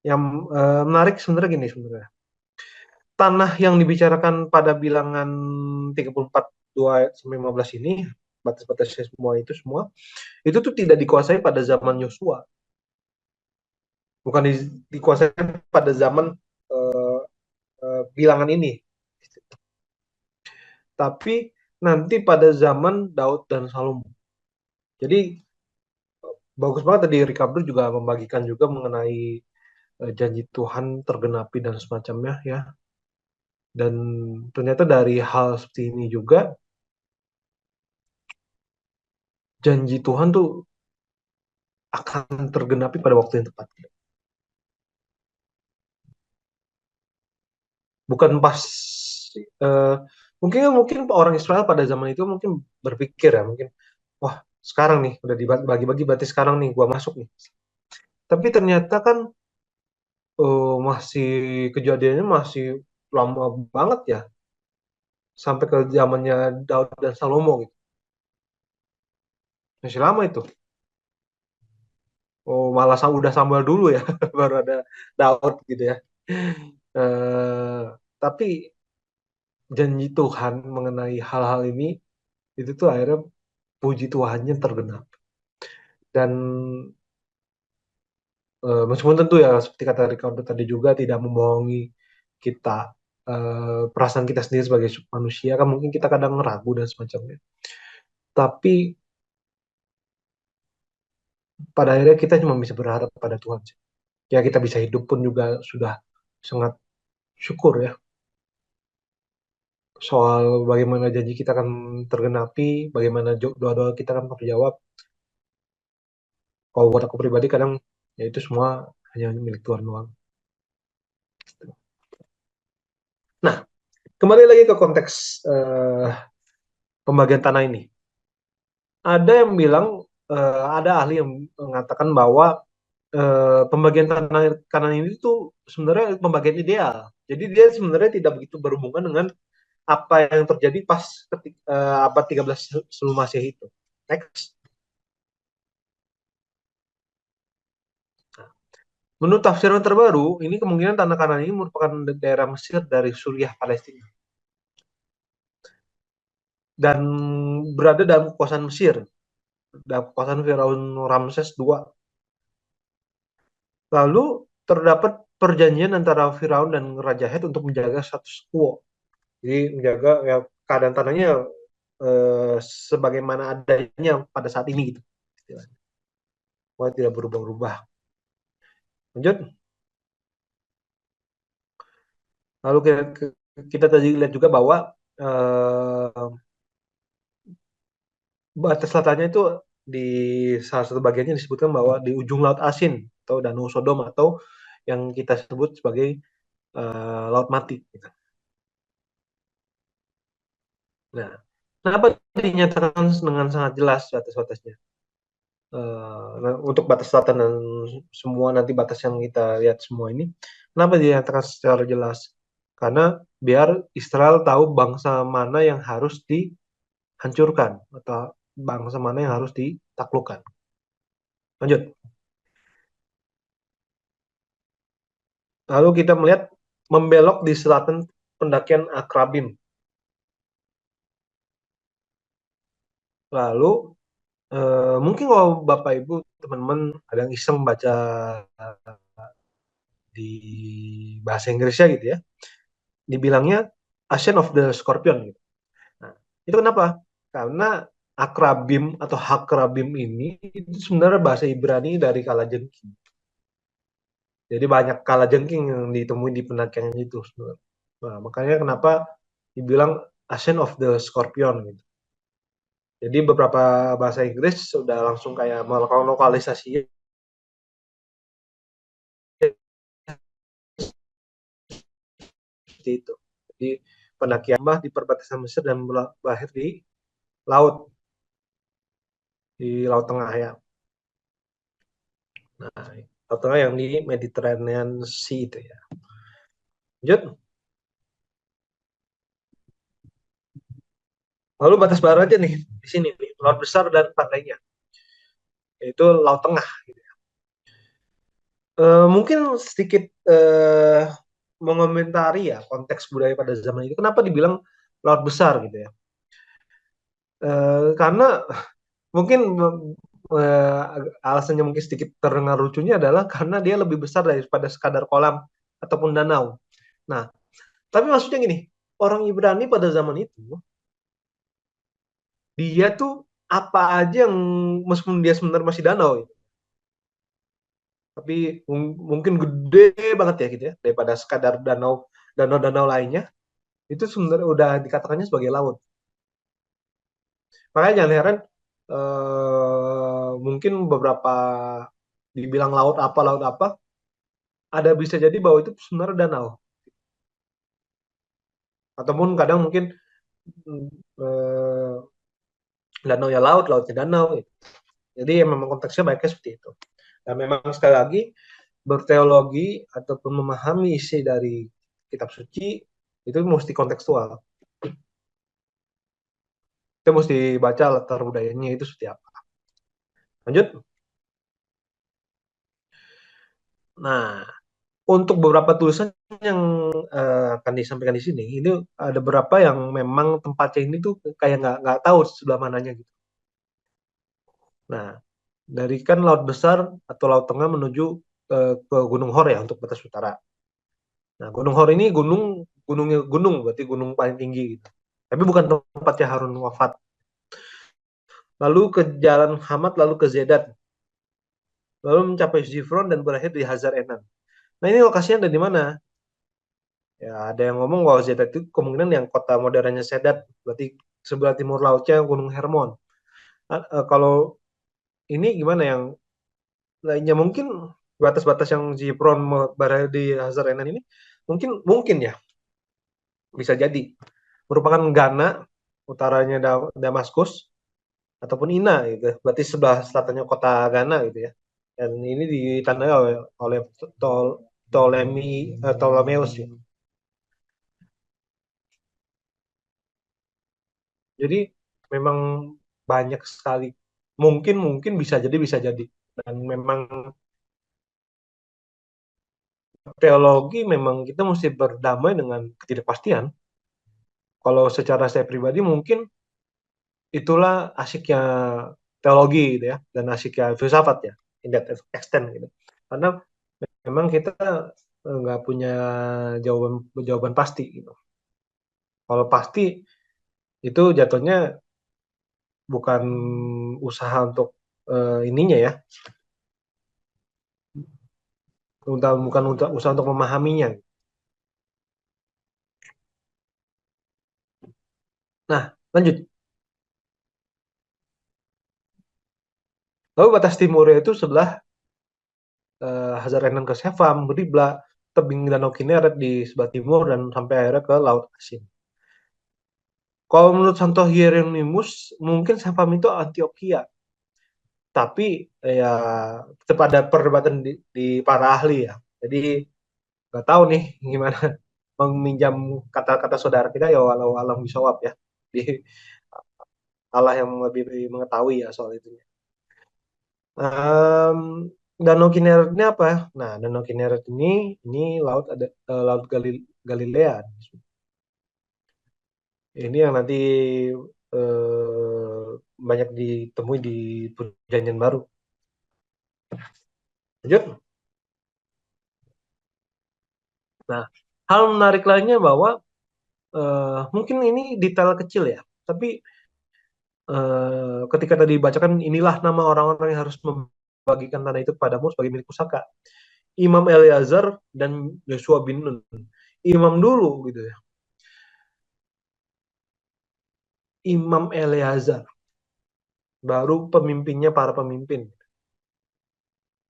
yang menarik sebenarnya gini sebenarnya. Tanah yang dibicarakan pada bilangan 34 2 ayat 15 ini, batas-batasnya semua itu tuh tidak dikuasai pada zaman Yosua, bukan dikuasai pada zaman uh, bilangan ini, tapi nanti pada zaman Daud dan Salomo. Jadi bagus banget tadi Ricardo juga membagikan juga mengenai janji Tuhan tergenapi dan semacamnya ya. Dan ternyata dari hal seperti ini juga janji Tuhan tuh akan tergenapi pada waktu yang tepat. Bukan pas uh, mungkin orang Israel pada zaman itu mungkin berpikir ya mungkin wah sekarang nih udah dibagi-bagi berarti sekarang nih gua masuk nih. Tapi ternyata kan masih kejadiannya masih lama banget ya sampai ke zamannya Daud dan Salomo gitu. Masih lama itu. Oh, malah udah Samuel dulu ya, baru ada Daud gitu ya. Tapi janji Tuhan mengenai hal-hal ini itu tuh akhirnya puji Tuhannya tergenap. Dan meskipun tentu ya seperti kata Ricardo tadi juga tidak membohongi kita, perasaan kita sendiri sebagai manusia kan mungkin kita kadang ragu dan semacamnya. Tapi pada akhirnya kita cuma bisa berharap pada Tuhan. Ya kita bisa hidup pun juga sudah sangat syukur ya soal bagaimana janji kita akan tergenapi, bagaimana doa-doa kita akan terjawab. Kalau buat aku pribadi kadang ya itu semua hanya milik Tuhan doang. Nah, kembali lagi ke konteks pembagian tanah ini. Ada yang bilang, ada ahli yang mengatakan bahwa pembagian tanah kanan ini tuh sebenarnya pembagian ideal. Jadi dia sebenarnya tidak begitu berhubungan dengan apa yang terjadi pas abad 13 sebelum Masehi itu. Next. Menurut tafsiran terbaru, ini kemungkinan tanah kanan ini merupakan daerah Mesir dari Suriah Palestina dan berada dalam kekuasaan Mesir, dalam kekuasaan Firaun Ramses II. Lalu terdapat perjanjian antara Firaun dan Raja Het untuk menjaga status quo. Jadi menjaga ya keadaan tanahnya sebagaimana adanya pada saat ini gitu. Wah, tidak berubah-ubah. Lanjut. Lalu kita tadi lihat juga bahwa eh, batas selatannya itu di salah satu bagiannya disebutkan bahwa di ujung Laut Asin atau Danau Sodom atau yang kita sebut sebagai Laut Mati. Gitu. Nah, kenapa dinyatakan dengan sangat jelas batas-batasnya? Nah, untuk batas selatan dan semua nanti batas yang kita lihat semua ini, kenapa dinyatakan secara jelas? Karena biar Israel tahu bangsa mana yang harus dihancurkan atau bangsa mana yang harus ditaklukkan. Lanjut. Lalu kita melihat membelok di selatan pendakian Akrabim. Lalu mungkin kalau Bapak Ibu teman-teman ada yang iseng baca di bahasa Inggrisnya gitu ya, dibilangnya Ascent of the Scorpion gitu. Nah, itu kenapa? Karena Akrabim atau Hakrabim ini itu sebenarnya bahasa Ibrani dari kalajengking. Jadi banyak kalajengking yang ditemui di pendakian itu sebenarnya. Nah, makanya kenapa dibilang Ascent of the Scorpion gitu. Jadi beberapa bahasa Inggris sudah langsung kayak melakukan lokalisasi seperti itu. Jadi pendakian mah di perbatasan Mesir dan berakhir laut di Laut Tengah ya. Nah, Laut Tengah yang di Mediterranean Sea itu ya. Lanjut. Lalu batas barat aja nih di sini nih, laut besar dan pantainya, yaitu Laut Tengah. Mungkin sedikit mengomentari ya konteks budaya pada zaman itu. Kenapa dibilang laut besar gitu ya? Karena mungkin eh, alasannya mungkin sedikit terdengar lucunya adalah karena dia lebih besar daripada sekadar kolam ataupun danau. Nah, tapi maksudnya gini, orang Ibrani pada zaman itu dia tuh apa aja yang meskipun dia sebenarnya masih danau, tapi mungkin gede banget ya gitu ya daripada sekadar danau-danau lainnya itu sebenarnya udah dikatakannya sebagai laut. Makanya jangan heran mungkin beberapa dibilang laut apa, ada bisa jadi bahwa itu sebenarnya danau. Ataupun kadang mungkin eh, danau ya laut, lautnya danau. Gitu. Jadi ya memang konteksnya baiknya seperti itu. Dan memang sekali lagi berteologi ataupun memahami isi dari kitab suci itu mesti kontekstual. Kita mesti baca latar budayanya itu seperti apa. Lanjut. Nah, untuk beberapa tulisan yang akan disampaikan di sini, ini ada beberapa yang memang tempatnya ini tuh kayak nggak tahu sebelah mananya gitu. Nah, dari kan Laut Besar atau Laut Tengah menuju ke Gunung Hor ya untuk batas utara. Nah, Gunung Hor ini gunung berarti gunung paling tinggi gitu. Tapi bukan tempatnya Harun wafat. Lalu ke Jalan Hamad, lalu ke Zedat, lalu mencapai Zifron dan berakhir di Hazar Enan. Nah, ini lokasinya ada di mana? Ya, ada yang ngomong bahwa Zedat itu kemungkinan yang kota modernnya Sedat, berarti sebelah timur lautnya Gunung Hermon. Kalau ini gimana yang lainnya mungkin batas-batas yang Zifron berada di Hazar Enan ini mungkin mungkin ya bisa jadi merupakan Ghana, utaranya Damaskus ataupun Ina gitu. Berarti sebelah selatannya kota Ghana gitu ya. Dan ini ditandai oleh Ptolemeus ya. Jadi memang banyak sekali. Mungkin mungkin bisa jadi. Dan memang teologi memang kita mesti berdamai dengan ketidakpastian. Kalau secara saya pribadi mungkin itulah asiknya teologi gitu ya dan asiknya filsafat ya in that extent gitu. Karena memang kita nggak punya jawaban jawaban pasti gitu. Kalau pasti itu jatuhnya bukan usaha untuk ininya ya, bukan untuk usaha untuk memahaminya. Nah, lanjut. Lalu batas timurnya itu sebelah Hazarenan ke Sevam, Ribla, tebing Danau Kineret di sebelah timur dan sampai akhirnya ke Laut Asin. Kalau menurut Santo Hieronymus, mungkin Sapam itu Antioquia. Tapi ya tetap ada perdebatan di para ahli ya. Jadi nggak tahu nih gimana meminjam kata-kata saudara kita ya, walau alam bisawab ya. Di Allah yang lebih mengetahui ya soal itu. Em, Danau Kinneret ini apa? Nah, Danau Kinneret ini laut ada laut Galilea. Ini yang nanti banyak ditemui di Perjanjian Baru. Lanjut. Nah, hal menarik lainnya bahwa mungkin ini detail kecil ya, tapi ketika tadi dibacakan inilah nama orang-orang yang harus membagikan tanah itu padamu sebagai milik pusaka. Imam Eleazar dan Yosua bin Nun. Imam dulu gitu ya. Imam Eleazar. Baru pemimpinnya para pemimpin.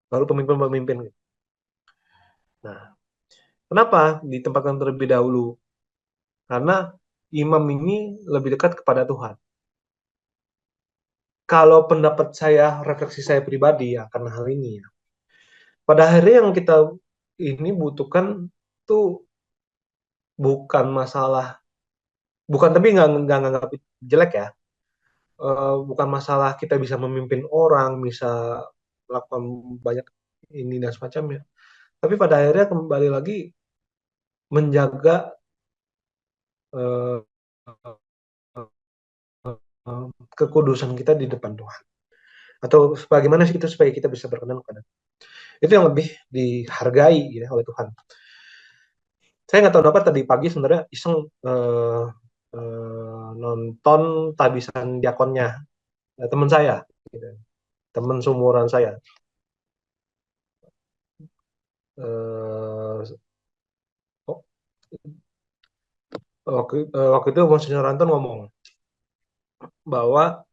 Baru pemimpin-pemimpin. Nah, kenapa ditempatkan terlebih dahulu? Karena imam ini lebih dekat kepada Tuhan. Kalau pendapat saya, refleksi saya pribadi ya, karena hal ini ya. Pada akhirnya yang kita ini butuhkan tuh bukan masalah, bukan tapi nggak nganggap jelek ya. Bukan masalah kita bisa memimpin orang, bisa melakukan banyak ini dan semacamnya. Tapi pada akhirnya kembali lagi menjaga eh, kekudusan kita di depan Tuhan. Atau bagaimana sih kita supaya kita bisa berkenan kepada itu yang lebih dihargai gitu, oleh Tuhan. Saya nggak tahu kenapa tadi pagi sebenarnya iseng nonton tabisan diakonnya teman saya, gitu. Teman seumuran saya. Eh, oh, waktu itu Monsignor Anton ngomong bahwa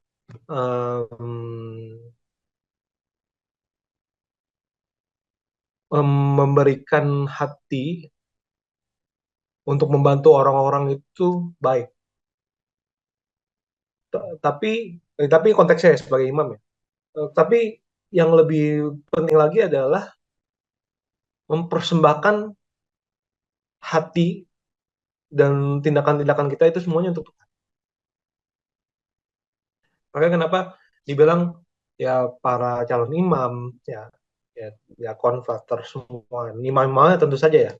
memberikan hati untuk membantu orang-orang itu baik. Tapi konteksnya sebagai imam ya. Tapi yang lebih penting lagi adalah mempersembahkan hati dan tindakan-tindakan kita itu semuanya untuk Tuhan. Makanya kenapa dibilang ya para calon imam ya ya ya konfrater semua imam-imamnya tentu saja ya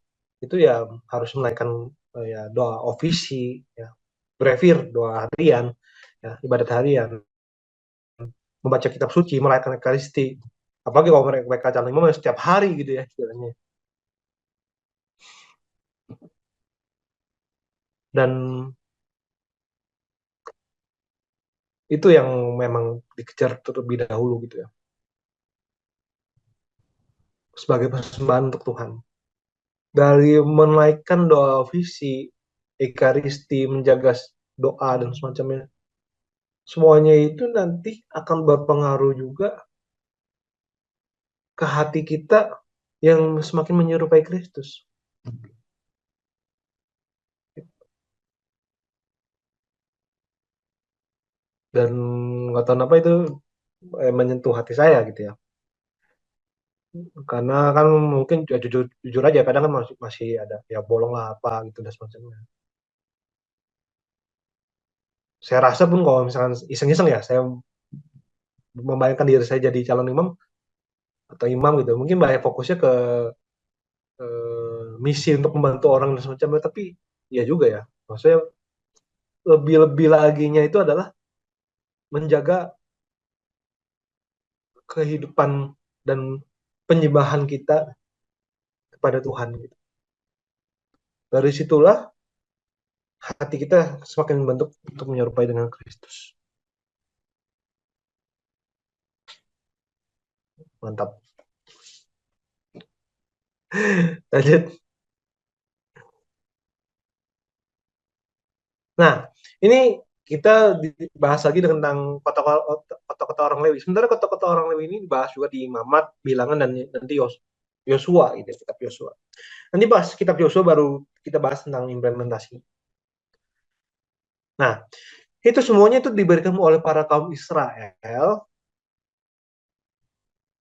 itu ya harus menaikkan ya doa ofisi ya brevir doa harian ya ibadat harian membaca kitab suci merayakan ekaristi apalagi kalau mereka calon imam ya setiap hari gitu ya istilahnya dan itu yang memang dikejar terlebih dahulu gitu ya sebagai persembahan untuk Tuhan dari menaikkan doa visi ekaristi menjaga doa dan semacamnya semuanya itu nanti akan berpengaruh juga ke hati kita yang semakin menyerupai Kristus dan nggak tahu apa itu menyentuh hati saya gitu ya karena kan mungkin ya, jujur jujur aja kadang kan masih ada ya bolong lah apa gitu dan semacamnya saya rasa pun kalau misalkan iseng-iseng ya saya membayangkan diri saya jadi calon imam atau imam gitu mungkin banyak fokusnya ke misi untuk membantu orang dan semacamnya tapi ya juga ya maksudnya lebih-lebih laginya itu adalah menjaga kehidupan dan penyembahan kita kepada Tuhan gitu. Dari situlah hati kita semakin membentuk untuk menyerupai dengan Kristus. Mantap. Lanjut. Nah, ini kita dibahas lagi tentang kota-kota orang Lewi. Sebenarnya kota-kota orang Lewi ini dibahas juga di Imamat, Bilangan, dan nanti Yosua, gitu, kitab Yosua. Nanti bahas kitab Yosua baru kita bahas tentang implementasi. Nah, itu semuanya itu diberikan oleh para kaum Israel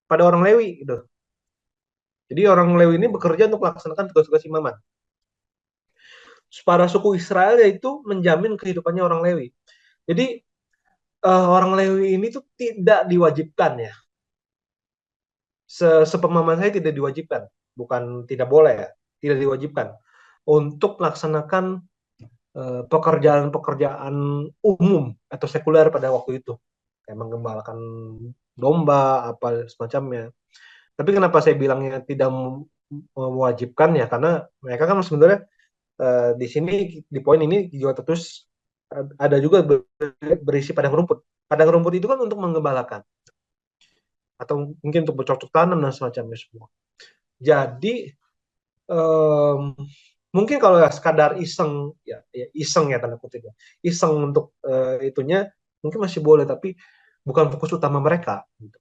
pada orang Lewi gitu. Jadi orang Lewi ini bekerja untuk melaksanakan tugas-tugas imaman. Para suku Israel yaitu menjamin kehidupannya orang Lewi. Jadi orang Lewi ini tuh tidak diwajibkan ya. Sepemahaman saya tidak diwajibkan, bukan tidak boleh ya, tidak diwajibkan untuk melaksanakan pekerjaan-pekerjaan umum atau sekuler pada waktu itu, kayak menggembalakan domba apa semacamnya. Tapi kenapa saya bilangnya tidak mewajibkan ya? Karena mereka kan sebenarnya di sini di poin ini juga terus ada juga berisi padang rumput. Padang rumput itu kan untuk menggembalakan atau mungkin untuk bercocok tanam dan semacamnya semua. Jadi um, mungkin kalau ya sekadar iseng ya iseng ya tanda kutip ya, iseng untuk itunya mungkin masih boleh, tapi bukan fokus utama mereka gitu.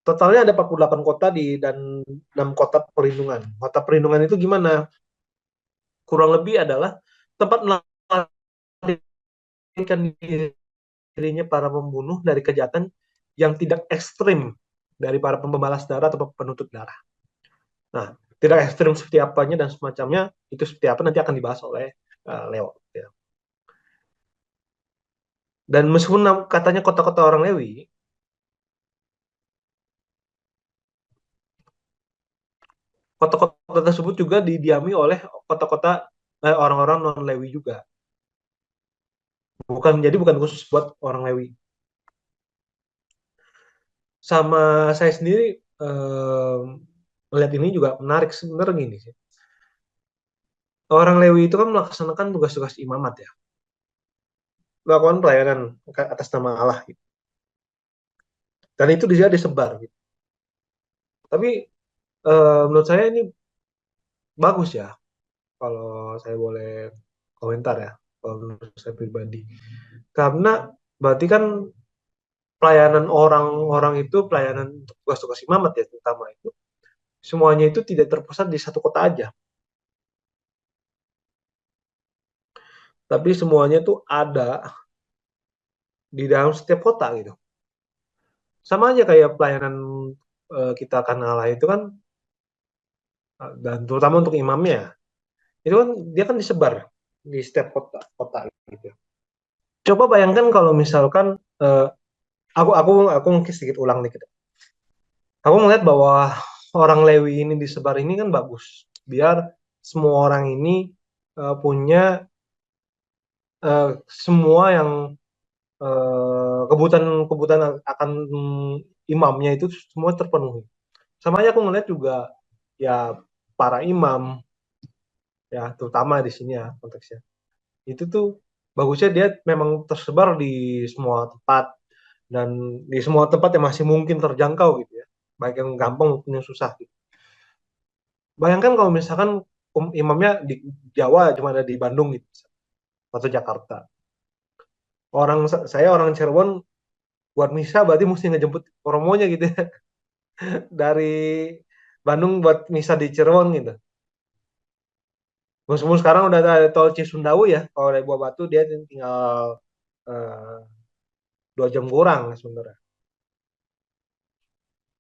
Totalnya ada 48 kota dan 6 kota perlindungan. Kota perlindungan itu gimana? Kurang lebih adalah tempat melarikan dirinya para pembunuh dari kejahatan yang tidak ekstrim dari para pembalas darah atau penuntut darah. Nah, tidak ekstrim seperti apanya dan semacamnya itu seperti apa nanti akan dibahas oleh Leo. Ya. Dan meskipun katanya kota-kota orang Lewi, kota-kota tersebut juga didiami oleh kota-kota orang-orang non Lewi juga. Bukan khusus buat orang Lewi. Sama saya sendiri melihat ini juga menarik sebenarnya gini sih. Orang Lewi itu kan melaksanakan tugas-tugas imamat ya, melakukan pelayanan atas nama Allah gitu. Dan itu dia disebar gitu. Tapi menurut saya ini bagus ya, kalau saya boleh komentar ya, kalau menurut saya pribadi. Karena berarti kan pelayanan orang-orang itu, pelayanan untuk tugas-tugas imamat ya terutama itu, semuanya itu tidak terpusat di satu kota aja, tapi semuanya tuh ada di dalam setiap kota gitu. Sama aja kayak pelayanan kita akan Allah itu kan, dan terutama untuk imamnya, itu kan dia kan disebar di setiap kota gitu. Coba bayangkan kalau misalkan aku mungkin sedikit ulang dikit. Aku melihat bahwa orang Lewi ini disebar ini kan bagus, biar semua orang ini punya semua yang kebutuhan akan imamnya itu semua terpenuhi. Sama aja aku melihat juga ya para imam ya terutama di sini ya konteksnya. Itu tuh bagusnya dia memang tersebar di semua tempat dan di semua tempat yang masih mungkin terjangkau gitu ya. Baik yang gampang maupun yang susah gitu. Bayangkan kalau misalkan imamnya di Jawa cuma ada di Bandung gitu atau Jakarta. Saya orang Cirebon buat misa berarti mesti ngejemput romonya gitu ya. Dari Bandung buat misa di Cirebon gitu. Meskipun sekarang udah ada tol Cisundawu ya, kalau dari Buah Batu dia tinggal eh, 2 jam kurang sebenarnya.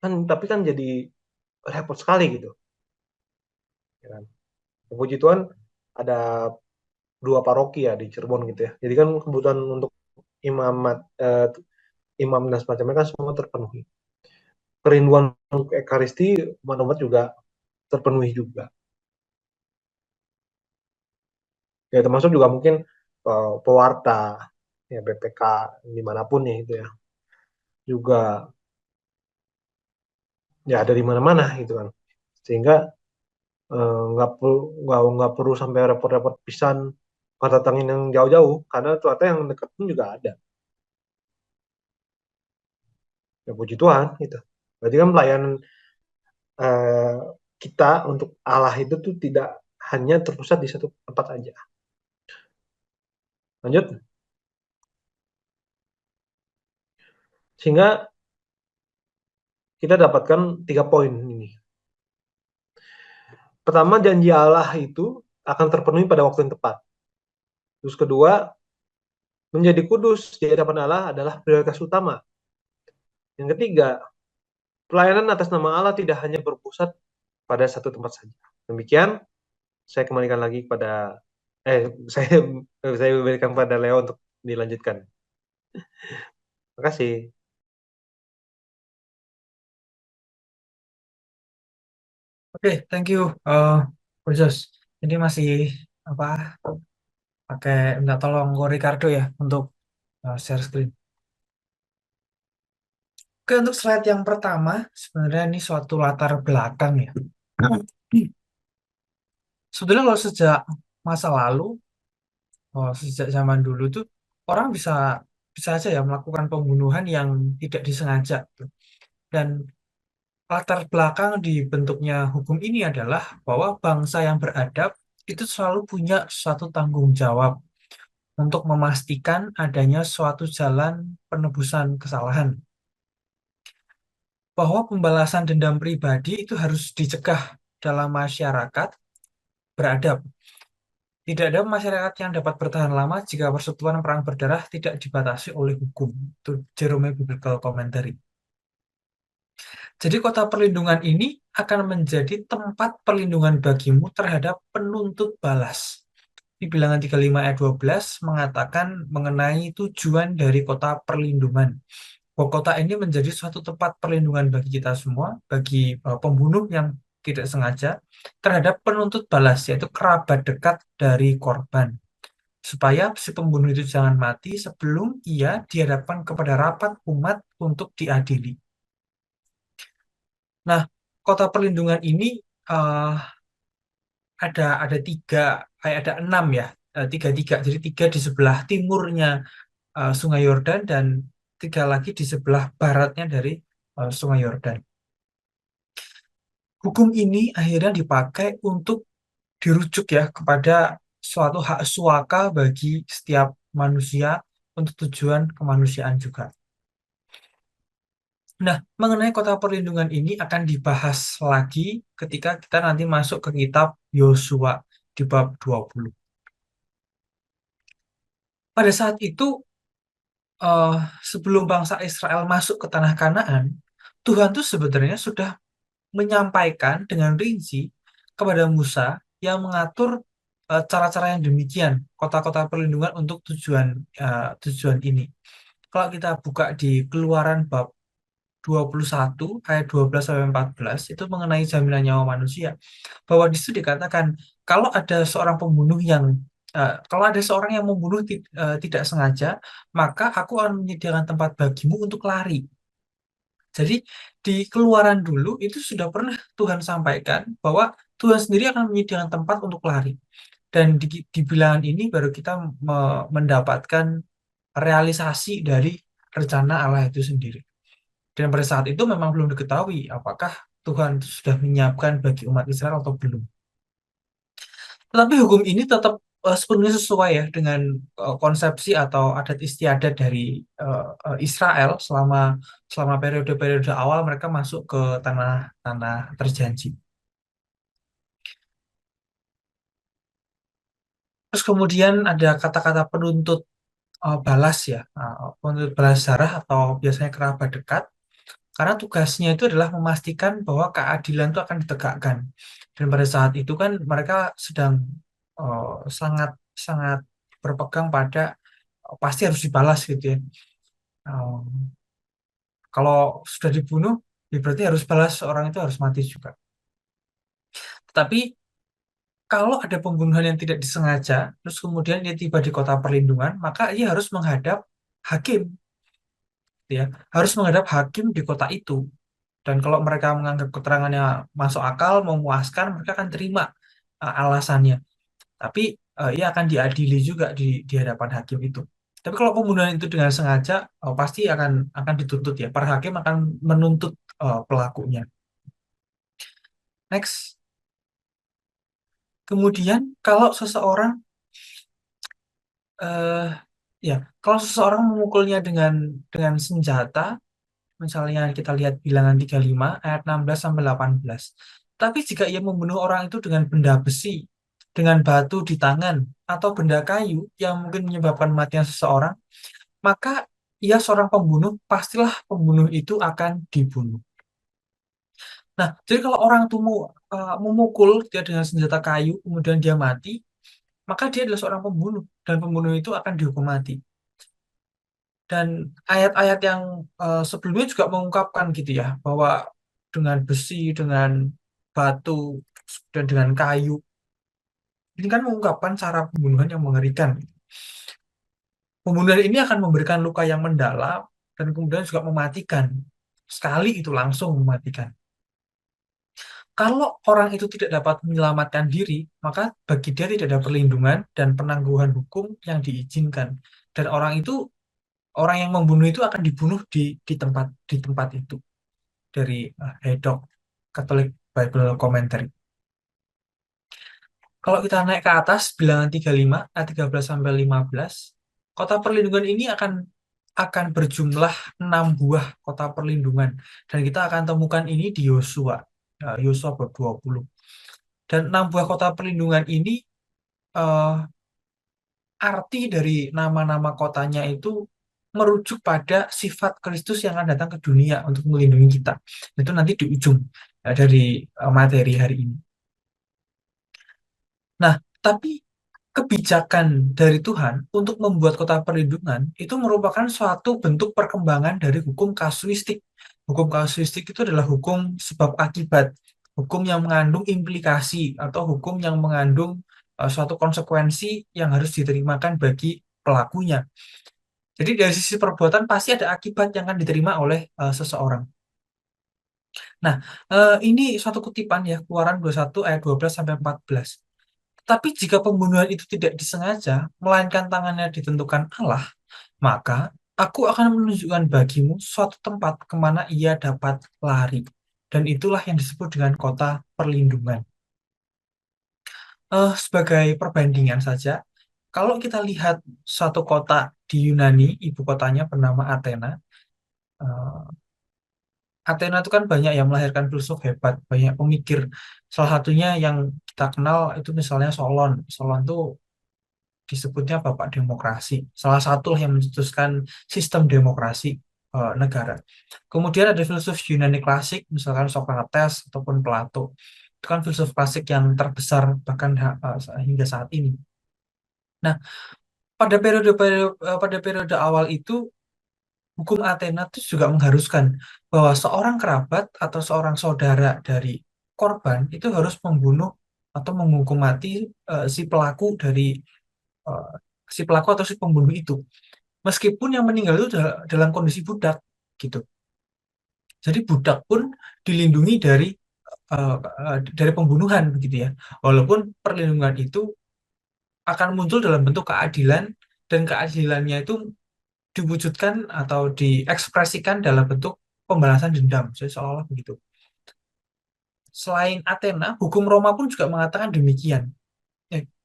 Kan tapi kan jadi repot sekali gitu. Ya kan? Puji Tuhan ada 2 paroki ya di Cirebon gitu ya. Jadi kan kebutuhan untuk imamat, imam dan semacamnya kan semua terpenuhi. Kerinduan untuk ekaristi umat-umat juga terpenuhi juga. Ya termasuk juga mungkin pewarta, ya BPK dimanapun ya itu ya juga ya ada di mana-mana gitu kan. Sehingga nggak perlu sampai repot-repot pisan kata tangin yang jauh-jauh karena ternyata yang dekat pun juga ada. Ya puji Tuhan gitu. Berarti kan pelayanan eh, kita untuk Allah itu tuh tidak hanya terpusat di satu tempat aja. Lanjut. Sehingga kita dapatkan 3 poin ini. Pertama, janji Allah itu akan terpenuhi pada waktu yang tepat. Terus kedua, menjadi kudus di hadapan Allah adalah prioritas utama. Yang ketiga, pelayanan atas nama Allah tidak hanya berpusat pada satu tempat saja. Demikian, saya kembalikan lagi kepada saya berikan pada Leo untuk dilanjutkan. Terima kasih. Oke, thank you, Bro Jos. Jadi masih apa pakai minta tolong Ko Ricardo ya untuk share screen. Oke, untuk slide yang pertama, sebenarnya ini suatu latar belakang ya. Sebetulnya kalau sejak masa lalu, sejak zaman dulu tuh orang bisa bisa aja ya melakukan pembunuhan yang tidak disengaja. Dan latar belakang dibentuknya hukum ini adalah bahwa bangsa yang beradab itu selalu punya suatu tanggung jawab untuk memastikan adanya suatu jalan penebusan kesalahan. Bahwa pembalasan dendam pribadi itu harus dicegah dalam masyarakat beradab. Tidak ada masyarakat yang dapat bertahan lama jika persekutuan perang berdarah tidak dibatasi oleh hukum. Itu Jerome Biblical Commentary. Jadi kota perlindungan ini akan menjadi tempat perlindungan bagimu terhadap penuntut balas. Di Bilangan 35 ayat 12 mengatakan mengenai tujuan dari kota perlindungan. Bahwa kota ini menjadi suatu tempat perlindungan bagi kita semua, bagi pembunuh yang tidak sengaja, terhadap penuntut balas, yaitu kerabat dekat dari korban. Supaya si pembunuh itu jangan mati sebelum ia dihadapkan kepada rapat umat untuk diadili. Nah, kota perlindungan ini eh, ada tiga, ada 6 ya, tiga. Jadi 3 di sebelah timurnya Sungai Yordan dan 3 lagi di sebelah baratnya dari Sungai Yordan. Hukum ini akhirnya dipakai untuk dirujuk ya kepada suatu hak suaka bagi setiap manusia untuk tujuan kemanusiaan juga. Nah, mengenai kota perlindungan ini akan dibahas lagi ketika kita nanti masuk ke kitab Yosua di bab 20. Pada saat itu, eh, sebelum bangsa Israel masuk ke tanah Kanaan, Tuhan tuh sebenarnya sudah menyampaikan dengan rinci kepada Musa yang mengatur cara-cara yang demikian, kota-kota perlindungan untuk tujuan ini. Kalau kita buka di Keluaran bab 21 ayat 12 sampai 14 itu mengenai jaminan nyawa manusia, bahwa di situ dikatakan kalau ada seorang pembunuh yang kalau ada seorang yang membunuh tidak sengaja, maka aku akan menyediakan tempat bagimu untuk lari. Jadi di Keluaran dulu itu sudah pernah Tuhan sampaikan bahwa Tuhan sendiri akan menyediakan tempat untuk lari. Dan di Bilangan ini baru kita mendapatkan realisasi dari rencana Allah itu sendiri. Dan pada saat itu memang belum diketahui apakah Tuhan sudah menyiapkan bagi umat Israel atau belum. Tetapi hukum ini tetap sepenuhnya sesuai ya dengan konsepsi atau adat istiadat dari Israel selama selama periode-periode awal mereka masuk ke tanah terjanji. Terus kemudian ada kata-kata penuntut balas ya, penuntut balas darah atau biasanya kerabat dekat. Karena tugasnya itu adalah memastikan bahwa keadilan itu akan ditegakkan. Dan pada saat itu kan mereka sedang sangat sangat berpegang pada pasti harus dibalas gitu ya. Um, Kalau sudah dibunuh, ya berarti harus balas, orang itu harus mati juga. Tapi kalau ada pembunuhan yang tidak disengaja, terus kemudian dia tiba di kota perlindungan, maka ia harus menghadap hakim, gitu ya, harus menghadap hakim di kota itu. Dan kalau mereka menganggap keterangannya masuk akal, memuaskan, mereka akan terima alasannya. Tapi ia akan diadili juga di hadapan hakim itu. Tapi kalau pembunuhan itu dengan sengaja, pasti akan dituntut ya. Para hakim akan menuntut pelakunya. Next. Kemudian kalau seseorang eh, ya, kalau seseorang memukulnya dengan senjata, misalnya kita lihat Bilangan 35 ayat 16 sampai 18. Tapi jika ia membunuh orang itu dengan benda besi dengan batu di tangan atau benda kayu yang mungkin menyebabkan matinya seseorang, maka ia seorang pembunuh, pastilah pembunuh itu akan dibunuh. Nah, jadi kalau orang itu memukul dia dengan senjata kayu, kemudian dia mati, maka dia adalah seorang pembunuh, dan pembunuh itu akan dihukum mati. Dan ayat-ayat yang sebelumnya juga mengungkapkan gitu ya, bahwa dengan besi, dengan batu, dan dengan kayu, ini kan mengungkapkan cara pembunuhan yang mengerikan. Pembunuhan ini akan memberikan luka yang mendalam, dan kemudian juga mematikan. Sekali itu langsung mematikan. Kalau orang itu tidak dapat menyelamatkan diri, maka bagi dia tidak ada perlindungan dan penangguhan hukum yang diizinkan. Dan orang yang membunuh itu akan dibunuh di tempat itu, dari Haydock Catholic Bible Commentary. Kalau kita naik ke atas bilangan 35 ayat 13 sampai 15, kota perlindungan ini akan berjumlah 6 buah kota perlindungan, dan kita akan temukan ini di Yosua, Yosua bab 20. Dan 6 buah kota perlindungan ini, eh, arti dari nama-nama kotanya itu merujuk pada sifat Kristus yang akan datang ke dunia untuk melindungi kita. Itu nanti di ujung dari materi hari ini. Nah, tapi kebijakan dari Tuhan untuk membuat kota perlindungan itu merupakan suatu bentuk perkembangan dari hukum kasuistik. Hukum kasuistik itu adalah hukum sebab akibat, hukum yang mengandung implikasi atau hukum yang mengandung suatu konsekuensi yang harus diterimakan bagi pelakunya. Jadi dari sisi perbuatan pasti ada akibat yang akan diterima oleh seseorang. Nah, ini suatu kutipan ya, Keluaran 21 ayat 12 sampai 14. Tapi jika pembunuhan itu tidak disengaja, melainkan tangannya ditentukan Allah, maka aku akan menunjukkan bagimu suatu tempat kemana ia dapat lari. Dan itulah yang disebut dengan kota perlindungan. Sebagai perbandingan saja, kalau kita lihat suatu kota di Yunani, ibu kotanya bernama Athena. eh, Athena itu kan banyak yang melahirkan filsuf hebat, banyak pemikir. Salah satunya yang kita kenal itu misalnya Solon. Solon itu disebutnya Bapak Demokrasi. Salah satu yang mencetuskan sistem demokrasi negara. Kemudian ada filsuf Yunani klasik, misalkan Socrates ataupun Plato. Itu kan filsuf klasik yang terbesar bahkan hingga saat ini. Nah, pada periode awal itu, hukum Athena itu juga mengharuskan bahwa seorang kerabat atau seorang saudara dari korban itu harus membunuh atau menghukum mati si pelaku eh, si pelaku atau si pembunuh itu, meskipun yang meninggal itu dalam kondisi budak gitu. Jadi budak pun dilindungi dari pembunuhan begitu ya, walaupun perlindungan itu akan muncul dalam bentuk keadilan, dan keadilannya itu diwujudkan atau diekspresikan dalam bentuk pembalasan dendam. Jadi seolah-olah begitu. Selain Athena, hukum Roma pun juga mengatakan demikian.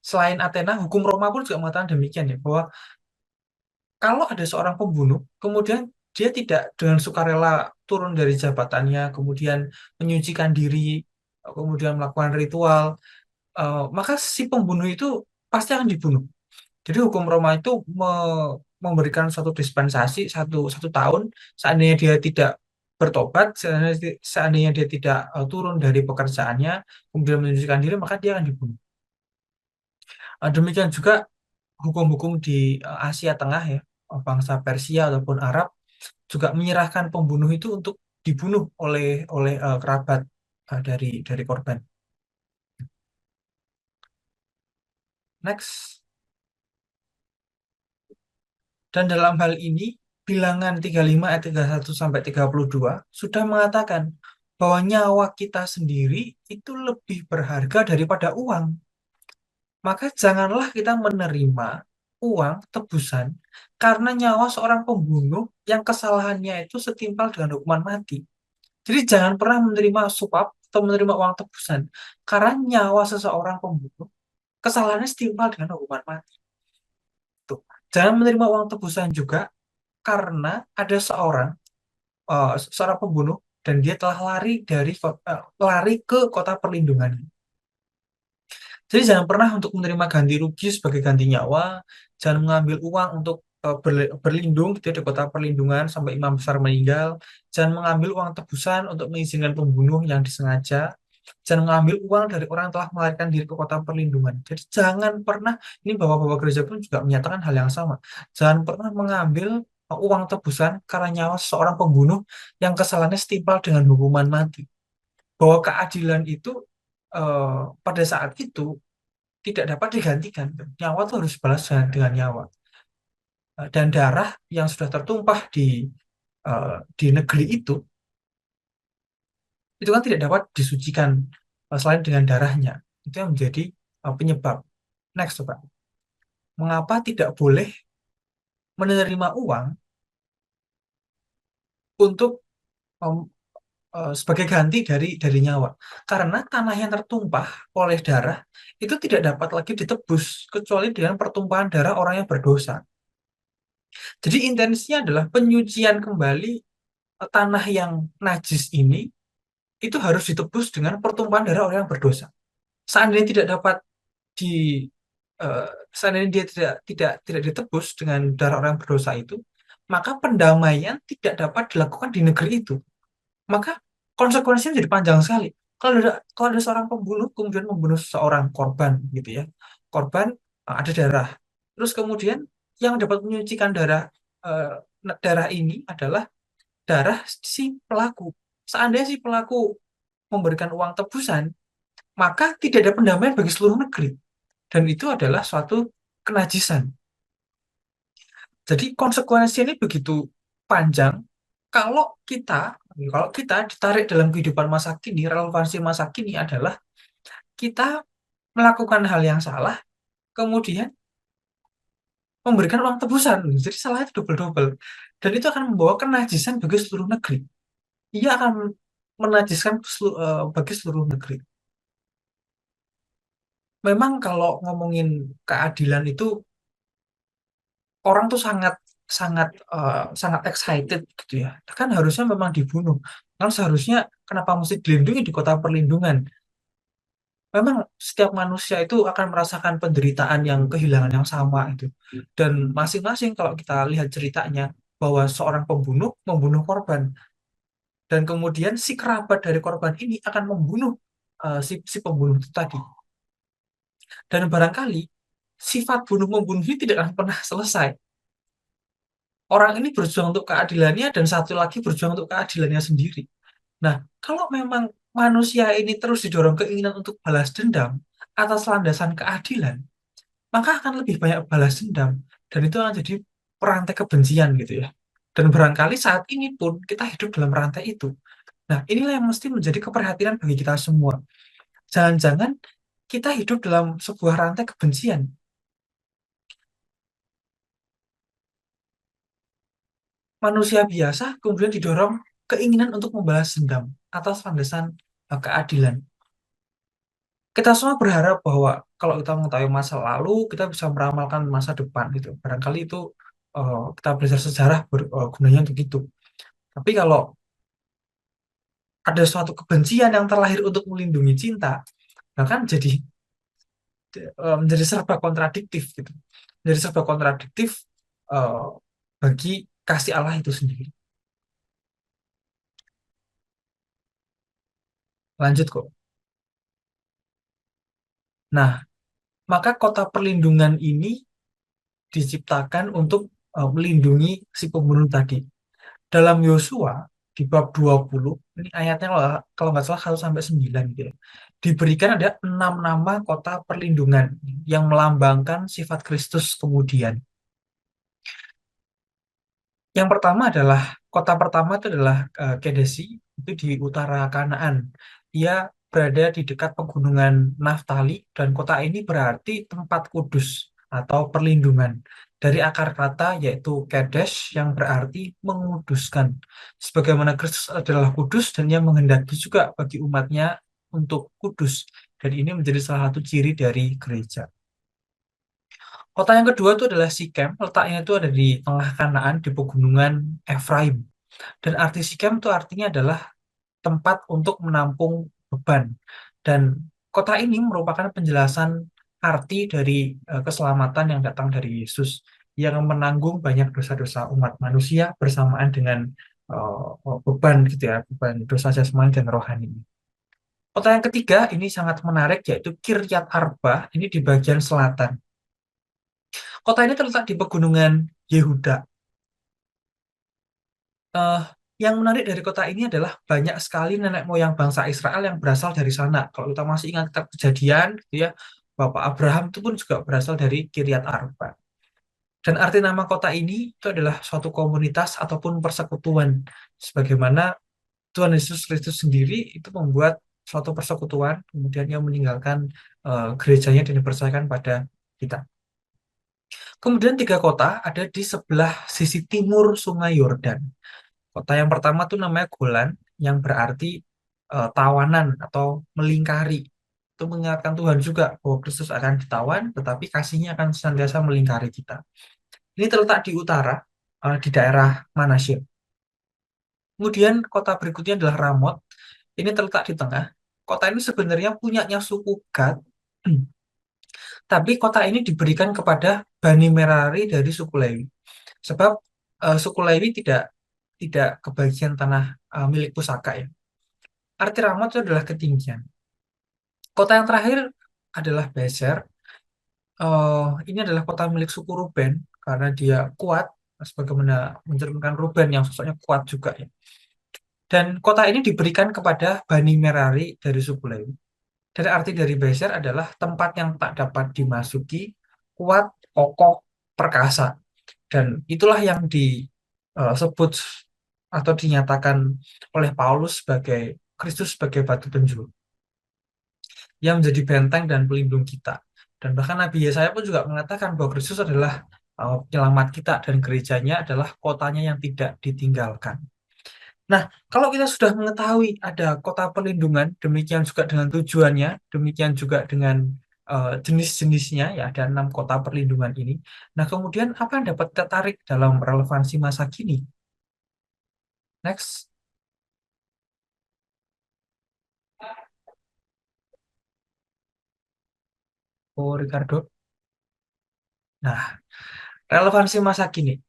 Selain Athena, hukum Roma pun juga mengatakan demikian ya, bahwa kalau ada seorang pembunuh, kemudian dia tidak dengan sukarela turun dari jabatannya, kemudian menyucikan diri, kemudian melakukan ritual, maka si pembunuh itu pasti akan dibunuh. Jadi hukum Roma itu memberikan suatu dispensasi satu tahun, seandainya dia tidak bertobat, seandainya dia tidak turun dari pekerjaannya, kemudian menyucikan diri, maka dia akan dibunuh. Demikian juga hukum-hukum di Asia Tengah ya, bangsa Persia ataupun Arab juga menyerahkan pembunuh itu untuk dibunuh oleh oleh kerabat dari korban. Next. Dan dalam hal ini, bilangan 35 ayat 31 sampai 32 sudah mengatakan bahwa nyawa kita sendiri itu lebih berharga daripada uang. Maka janganlah kita menerima uang tebusan karena nyawa seorang pembunuh yang kesalahannya itu setimpal dengan hukuman mati. Jadi jangan pernah menerima suap atau menerima uang tebusan karena nyawa seseorang pembunuh kesalahannya setimpal dengan hukuman mati. Tuh. Jangan menerima uang tebusan juga karena ada seorang pembunuh dan dia telah lari ke kota perlindungan. Jadi jangan pernah untuk menerima ganti rugi sebagai ganti nyawa, jangan mengambil uang untuk berlindung gitu ya, di kota perlindungan sampai imam besar meninggal, jangan mengambil uang tebusan untuk mengizinkan pembunuh yang disengaja, jangan mengambil uang dari orang yang telah melarikan diri ke kota perlindungan. Jadi jangan pernah, ini bapak-bapak gereja pun juga menyatakan hal yang sama, jangan pernah mengambil uang tebusan karena nyawa seorang pembunuh yang kesalahannya setimpal dengan hukuman mati. Bahwa keadilan itu pada saat itu tidak dapat digantikan. Nyawa itu harus balas dengan nyawa. Dan darah yang sudah tertumpah di negeri itu kan tidak dapat disucikan selain dengan darahnya. Itu yang menjadi penyebab. Next, coba. Mengapa tidak boleh menerima uang untuk sebagai ganti dari nyawa? Karena tanah yang tertumpah oleh darah itu tidak dapat lagi ditebus kecuali dengan pertumpahan darah orang yang berdosa. Jadi intensinya adalah penyucian kembali tanah yang najis ini itu harus ditebus dengan pertumpahan darah orang yang berdosa. Seandainya tidak dapat di seandainya dia tidak ditebus dengan darah orang yang berdosa itu, maka pendamaian tidak dapat dilakukan di negeri itu. Maka konsekuensinya jadi panjang sekali. Kalau ada seorang pembunuh kemudian membunuh seorang korban gitu ya, korban ada darah, terus kemudian yang dapat menyucikan darah ini adalah darah si pelaku. Seandainya si pelaku memberikan uang tebusan, maka tidak ada pendamaian bagi seluruh negeri. Dan itu adalah suatu kenajisan. Jadi konsekuensi ini begitu panjang. Kalau kita ditarik dalam kehidupan masa kini, relevansi masa kini adalah kita melakukan hal yang salah, kemudian memberikan uang tebusan. Jadi salahnya itu double-double. Dan itu akan membawa kenajisan bagi seluruh negeri. Ia akan menajiskan bagi seluruh negeri. Memang kalau ngomongin keadilan itu orang tuh sangat sangat sangat excited gitu ya. Kan harusnya memang dibunuh. Kan seharusnya kenapa mesti dilindungi di kota perlindungan? Memang setiap manusia itu akan merasakan penderitaan yang kehilangan yang sama itu. Dan masing-masing kalau kita lihat ceritanya bahwa seorang pembunuh membunuh korban dan kemudian si kerabat dari korban ini akan membunuh si pembunuh itu tadi. Dan barangkali sifat bunuh membunuh ini tidak akan pernah selesai. Orang ini berjuang untuk keadilannya dan satu lagi berjuang untuk keadilannya sendiri. Nah, kalau memang manusia ini terus didorong keinginan untuk balas dendam atas landasan keadilan, maka akan lebih banyak balas dendam dan itu akan jadi perantai kebencian gitu ya. Dan barangkali saat ini pun kita hidup dalam rantai itu. Nah, inilah yang mesti menjadi keprihatinan bagi kita semua. Jangan-jangan kita hidup dalam sebuah rantai kebencian. Manusia biasa kemudian didorong keinginan untuk membalas dendam atas landasan keadilan. Kita semua berharap bahwa kalau kita mengetahui masa lalu, kita bisa meramalkan masa depan gitu. Barangkali itu kita belajar sejarah gunanya untuk itu. Tapi kalau ada suatu kebencian yang terlahir untuk melindungi cinta, bahkan menjadi serba kontradiktif gitu. Menjadi serba kontradiktif eh, bagi kasih Allah itu sendiri. Lanjut kok. Nah, maka kota perlindungan ini diciptakan untuk melindungi si pembunuh tadi. Dalam Yosua di bab 20, ini ayatnya kalau nggak salah 1 sampai 9 gitu ya. Diberikan ada 6 nama kota perlindungan yang melambangkan sifat Kristus kemudian. Yang pertama adalah kota pertama itu adalah Kedesi, itu di utara Kanaan. Ia berada di dekat pegunungan Naftali dan kota ini berarti tempat kudus atau perlindungan. Dari akar kata yaitu Kedesh yang berarti menguduskan. Sebagaimana Kristus adalah kudus dan ia menghendaki juga bagi umatnya untuk kudus. Dan ini menjadi salah satu ciri dari gereja. Kota yang kedua itu adalah Sikem, letaknya itu ada di tengah Kanaan di pegunungan Efraim. Dan arti Sikem itu artinya adalah tempat untuk menampung beban. Dan kota ini merupakan penjelasan arti dari keselamatan yang datang dari Yesus yang menanggung banyak dosa-dosa umat manusia bersamaan dengan beban gitu ya, beban dosa jasmani dan rohani. Kota yang ketiga ini sangat menarik yaitu Kiryat Arba, ini di bagian selatan. Kota ini terletak di pegunungan Yehuda. Eh, yang menarik dari kota ini adalah banyak sekali nenek moyang bangsa Israel yang berasal dari sana. Kalau kita masih ingat kitab Kejadian, gitu ya, Bapak Abraham itu pun juga berasal dari Kiryat Arba. Dan arti nama kota ini itu adalah suatu komunitas ataupun persekutuan. Sebagaimana Tuhan Yesus Kristus sendiri itu membuat suatu persekutuan, kemudian dia meninggalkan gerejanya dan dipercayakan pada kita. Kemudian tiga kota ada di sebelah sisi timur Sungai Yordan. Kota yang pertama tuh namanya Golan, yang berarti tawanan atau melingkari. Itu mengingatkan Tuhan juga bahwa Kristus akan ditawan, tetapi kasihnya akan senantiasa melingkari kita. Ini terletak di utara, di daerah Manasye. Kemudian kota berikutnya adalah Ramot. Ini terletak di tengah. Kota ini sebenarnya punyanya suku Gad, tapi kota ini diberikan kepada Bani Merari dari suku Lewi. Sebab suku Lewi tidak kebagian tanah milik pusaka ya. Arti Ramot itu adalah ketinggian. Kota yang terakhir adalah Beser. Ini adalah kota milik suku Ruben karena dia kuat, sebagaimana mencerminkan Ruben yang sosoknya kuat juga ya. Dan kota ini diberikan kepada Bani Merari dari suku Lewi. Dan arti dari Beser adalah tempat yang tak dapat dimasuki, kuat, kokoh, perkasa. Dan itulah yang disebut atau dinyatakan oleh Paulus sebagai Kristus sebagai batu penjuru yang menjadi benteng dan pelindung kita. Dan bahkan Nabi Yesaya pun juga mengatakan bahwa Kristus adalah penyelamat kita dan gerejanya adalah kotanya yang tidak ditinggalkan. Nah, kalau kita sudah mengetahui ada kota perlindungan, demikian juga dengan tujuannya, demikian juga dengan jenis-jenisnya, ya ada 6 kota perlindungan ini. Nah, kemudian apa yang dapat kita tarik dalam relevansi masa kini? Next. Oh, Ricardo. Nah, relevansi masa kini.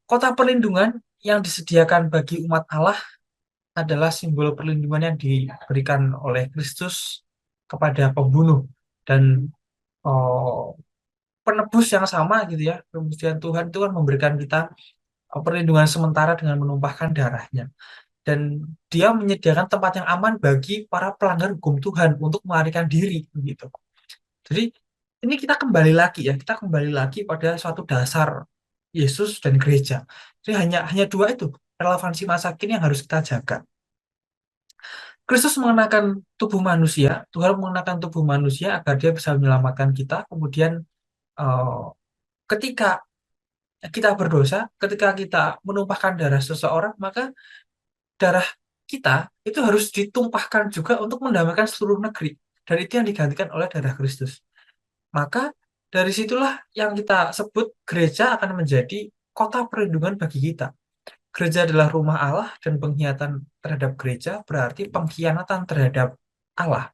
Kota perlindungan yang disediakan bagi umat Allah adalah simbol perlindungan yang diberikan oleh Kristus kepada pembunuh dan oh, penebus yang sama gitu ya. Kemudian Tuhan itu kan memberikan kita perlindungan sementara dengan menumpahkan darahnya. Dan dia menyediakan tempat yang aman bagi para pelanggar hukum Tuhan untuk melarikan diri gitu. Jadi ini kita kembali lagi ya, kita kembali lagi pada suatu dasar Yesus dan gereja. Jadi hanya dua itu relevansi masa kini yang harus kita jaga. Kristus mengenakan tubuh manusia, Tuhan mengenakan tubuh manusia agar dia bisa menyelamatkan kita. Kemudian eh, ketika kita berdosa, ketika kita menumpahkan darah seseorang, maka darah kita itu harus ditumpahkan juga untuk mendamaikan seluruh negeri. Dan itu yang digantikan oleh darah Kristus. Maka dari situlah yang kita sebut gereja akan menjadi kota perlindungan bagi kita. Gereja adalah rumah Allah dan pengkhianatan terhadap gereja berarti pengkhianatan terhadap Allah.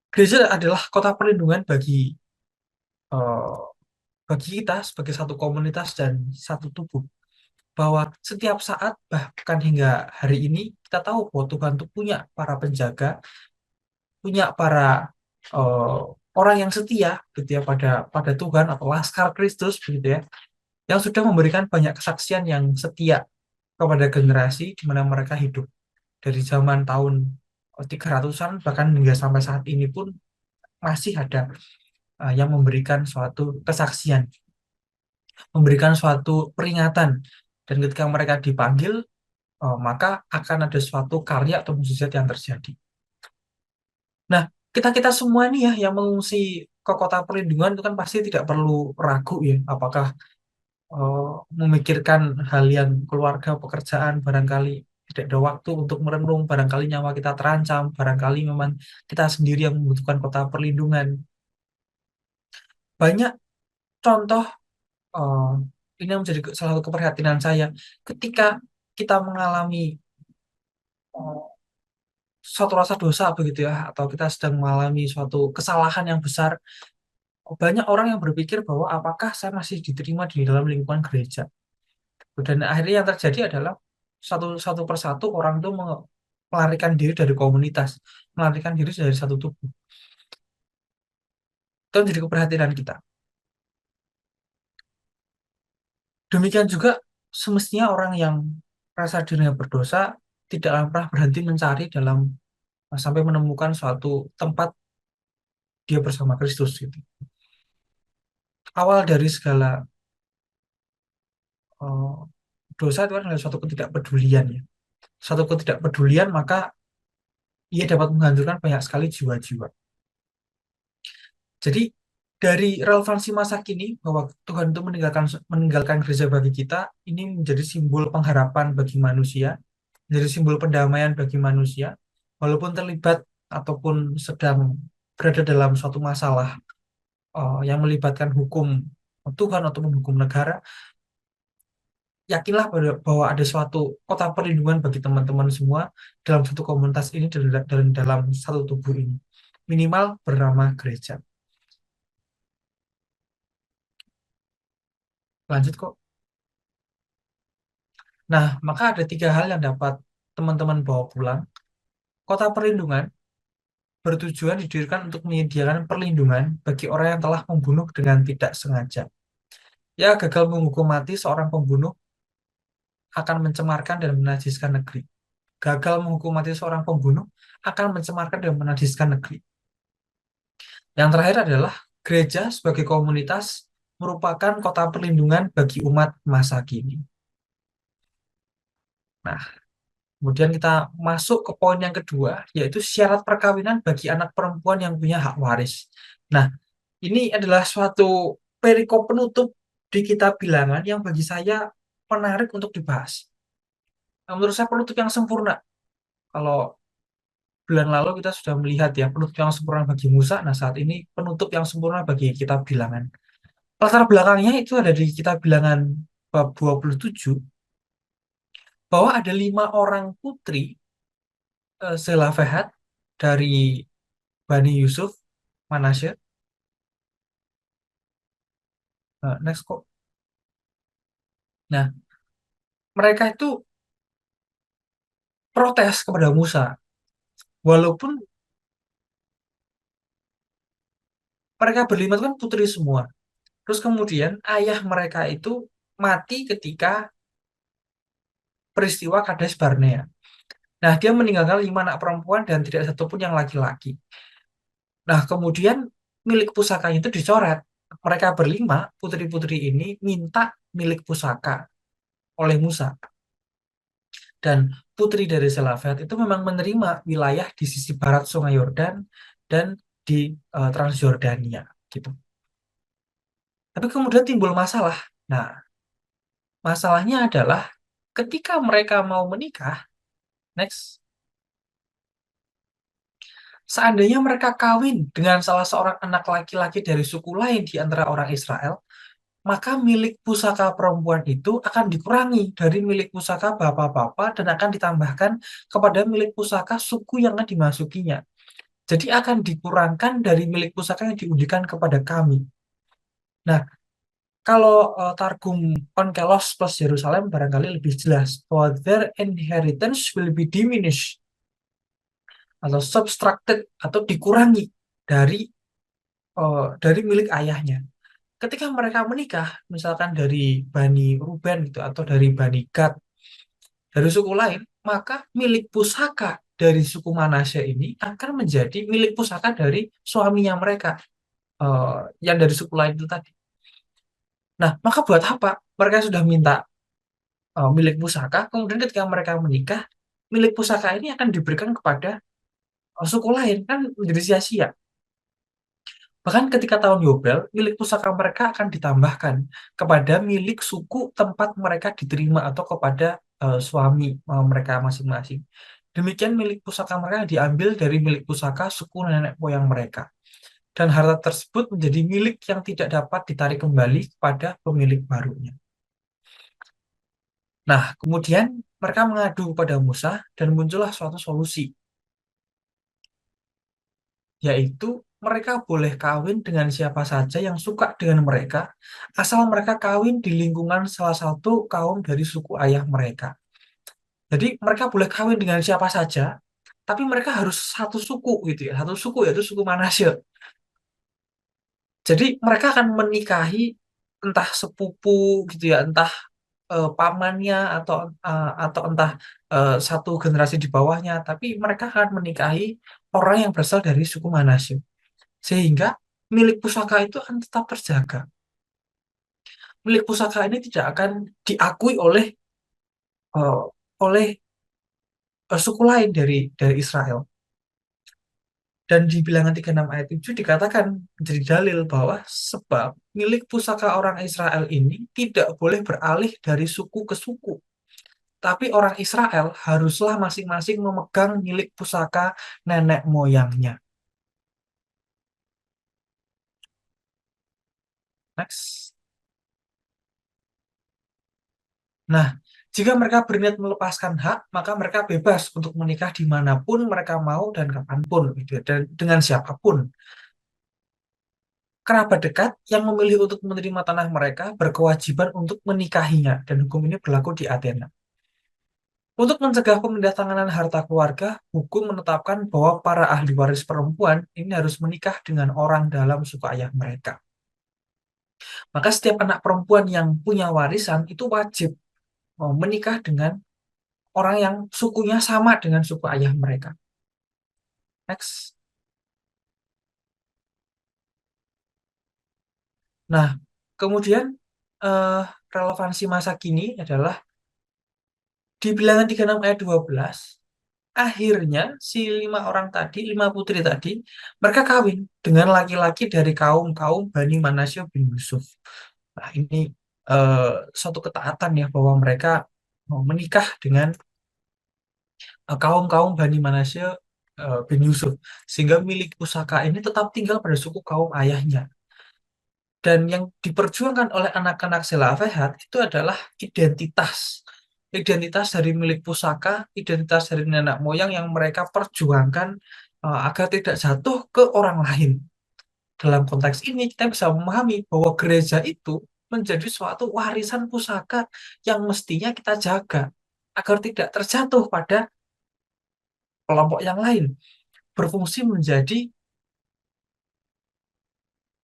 Gereja adalah kota perlindungan eh, bagi kita sebagai satu komunitas dan satu tubuh. Bahwa setiap saat bahkan hingga hari ini kita tahu bahwa Tuhan itu punya para penjaga, punya para eh, orang yang setia gitu ya pada Tuhan atau Laskar Kristus begitu ya, yang sudah memberikan banyak kesaksian yang setia kepada generasi di mana mereka hidup dari zaman tahun 300-an bahkan hingga sampai saat ini pun masih ada yang memberikan suatu kesaksian, memberikan suatu peringatan, dan ketika mereka dipanggil maka akan ada suatu karya atau mukjizat yang terjadi. Nah, kita-kita semua nih ya yang mengungsi ke kota perlindungan itu kan pasti tidak perlu ragu ya, apakah eh, memikirkan hal yang keluarga, pekerjaan, barangkali tidak ada waktu untuk merenung, barangkali nyawa kita terancam, barangkali memang kita sendiri yang membutuhkan kota perlindungan. Banyak contoh eh, ini yang menjadi salah satu keprihatinan saya ketika kita mengalami suatu rasa dosa begitu ya, atau kita sedang mengalami suatu kesalahan yang besar, banyak orang yang berpikir bahwa apakah saya masih diterima di dalam lingkungan gereja. Dan akhirnya yang terjadi adalah satu satu persatu orang itu melarikan diri dari komunitas, melarikan diri dari satu tubuh. Itu menjadi keprihatinan kita. Demikian juga semestinya orang yang rasa dirinya berdosa tidak pernah berhenti mencari dalam sampai menemukan suatu tempat dia bersama Kristus gitu. Awal dari segala eh, dosa itu adalah suatu ketidakpedulian ya. Suatu ketidakpedulian maka ia dapat menghancurkan banyak sekali jiwa-jiwa. Jadi dari relevansi masa kini bahwa Tuhan itu meninggalkan meninggalkan gereja bagi kita, ini menjadi simbol pengharapan bagi manusia, menjadi simbol pendamaian bagi manusia, walaupun terlibat ataupun sedang berada dalam suatu masalah yang melibatkan hukum Tuhan ataupun hukum negara. Yakinlah bahwa ada suatu kota perlindungan bagi teman-teman semua dalam satu komunitas ini dan dalam satu tubuh ini. Minimal bernama gereja. Lanjut kok. Nah, maka ada 3 hal yang dapat teman-teman bawa pulang. Kota perlindungan bertujuan didirikan untuk menyediakan perlindungan bagi orang yang telah membunuh dengan tidak sengaja. Ya, gagal menghukum mati seorang pembunuh akan mencemarkan dan menajiskan negeri. Gagal menghukum mati seorang pembunuh akan mencemarkan dan menajiskan negeri. Yang terakhir adalah gereja sebagai komunitas merupakan kota perlindungan bagi umat masa kini. Nah, kemudian kita masuk ke poin yang kedua, yaitu syarat perkawinan bagi anak perempuan yang punya hak waris. Nah, ini adalah suatu perikop penutup di kitab Bilangan yang bagi saya menarik untuk dibahas. Nah, menurut saya penutup yang sempurna. Kalau bulan lalu kita sudah melihat ya penutup yang sempurna bagi Musa, nah saat ini penutup yang sempurna bagi kitab Bilangan. Latar belakangnya itu ada di kitab Bilangan bab 27, bahwa ada 5 orang putri Zelafehat dari Bani Yusuf, Manasye. Next kok. Nah, mereka itu protes kepada Musa. Walaupun mereka berlima itu kan putri semua. Terus kemudian ayah mereka itu mati ketika peristiwa Kades Barnea. Nah, dia meninggalkan 5 anak perempuan dan tidak satu pun yang laki-laki. Nah, kemudian milik pusakanya itu dicoret. Mereka berlima, putri-putri ini minta milik pusaka oleh Musa. Dan putri dari Zelafet itu memang menerima wilayah di sisi barat Sungai Yordan dan di Transjordania gitu. Tapi kemudian timbul masalah. Nah, masalahnya adalah ketika mereka mau menikah, next, seandainya mereka kawin dengan salah seorang anak laki-laki dari suku lain di antara orang Israel, maka milik pusaka perempuan itu akan dikurangi dari milik pusaka bapak-bapak dan akan ditambahkan kepada milik pusaka suku yang akan dimasukinya. Jadi akan dikurangkan dari milik pusaka yang diundikan kepada kami. Nah, kalau Targum Onkelos plus Yerusalem barangkali lebih jelas bahwa their inheritance will be diminished atau subtracted atau dikurangi dari milik ayahnya. Ketika mereka menikah, misalkan dari Bani Ruben gitu atau dari Bani Gad, dari suku lain, maka milik pusaka dari suku Manasye ini akan menjadi milik pusaka dari suaminya mereka yang dari suku lain itu tadi. Nah, maka buat apa? Mereka sudah minta milik pusaka, kemudian ketika mereka menikah, milik pusaka ini akan diberikan kepada suku lain, kan menjadi sia-sia. Bahkan ketika tahun Yobel, milik pusaka mereka akan ditambahkan kepada milik suku tempat mereka diterima atau kepada suami mereka masing-masing. Demikian milik pusaka mereka diambil dari milik pusaka suku nenek moyang mereka. Dan harta tersebut menjadi milik yang tidak dapat ditarik kembali kepada pemilik barunya. Nah, kemudian mereka mengadu kepada Musa dan muncullah suatu solusi. yaitu mereka boleh kawin dengan siapa saja yang suka dengan mereka, asal mereka kawin di lingkungan salah satu kaum dari suku ayah mereka. Jadi mereka boleh kawin dengan siapa saja, tapi mereka harus satu suku gitu ya, satu suku yaitu suku Manasye. Jadi mereka akan menikahi entah sepupu gitu ya, entah pamannya atau entah satu generasi di bawahnya, tapi mereka akan menikahi orang yang berasal dari suku Manasye. Sehingga milik pusaka itu akan tetap terjaga. Milik pusaka ini tidak akan diakui eh, oleh suku lain dari Israel. Dan di Bilangan 36 ayat 7 dikatakan menjadi dalil bahwa sebab milik pusaka orang Israel ini tidak boleh beralih dari suku ke suku. Tapi orang Israel haruslah masing-masing memegang milik pusaka nenek moyangnya. Next. Nah, jika mereka berniat melepaskan hak, maka mereka bebas untuk menikah dimanapun mereka mau dan kapanpun, gitu ya, dan dengan siapapun. Kerabat dekat yang memilih untuk menerima tanah mereka berkewajiban untuk menikahinya, dan hukum ini berlaku di Athena. Untuk mencegah pemindah tanganan harta keluarga, hukum menetapkan bahwa para ahli waris perempuan ini harus menikah dengan orang dalam suku ayah mereka. Maka setiap anak perempuan yang punya warisan itu wajib menikah dengan orang yang sukunya sama dengan suku ayah mereka. Next. Nah, kemudian eh, relevansi masa kini adalah di Bilangan 36 ayat 12, akhirnya si 5 orang tadi, 5 putri tadi, mereka kawin dengan laki-laki dari kaum-kaum Bani Manasye bin Yusuf. Nah, ini eh, suatu ketaatan ya bahwa mereka mau menikah dengan kaum-kaum Bani Manasye bin Yusuf, sehingga milik pusaka ini tetap tinggal pada suku kaum ayahnya. Dan yang diperjuangkan oleh anak-anak Zelafehad itu adalah identitas. Identitas dari milik pusaka, identitas dari nenek moyang yang mereka perjuangkan agar tidak jatuh ke orang lain. Dalam konteks ini kita bisa memahami bahwa gereja itu menjadi suatu warisan pusaka yang mestinya kita jaga agar tidak terjatuh pada kelompok yang lain. Berfungsi menjadi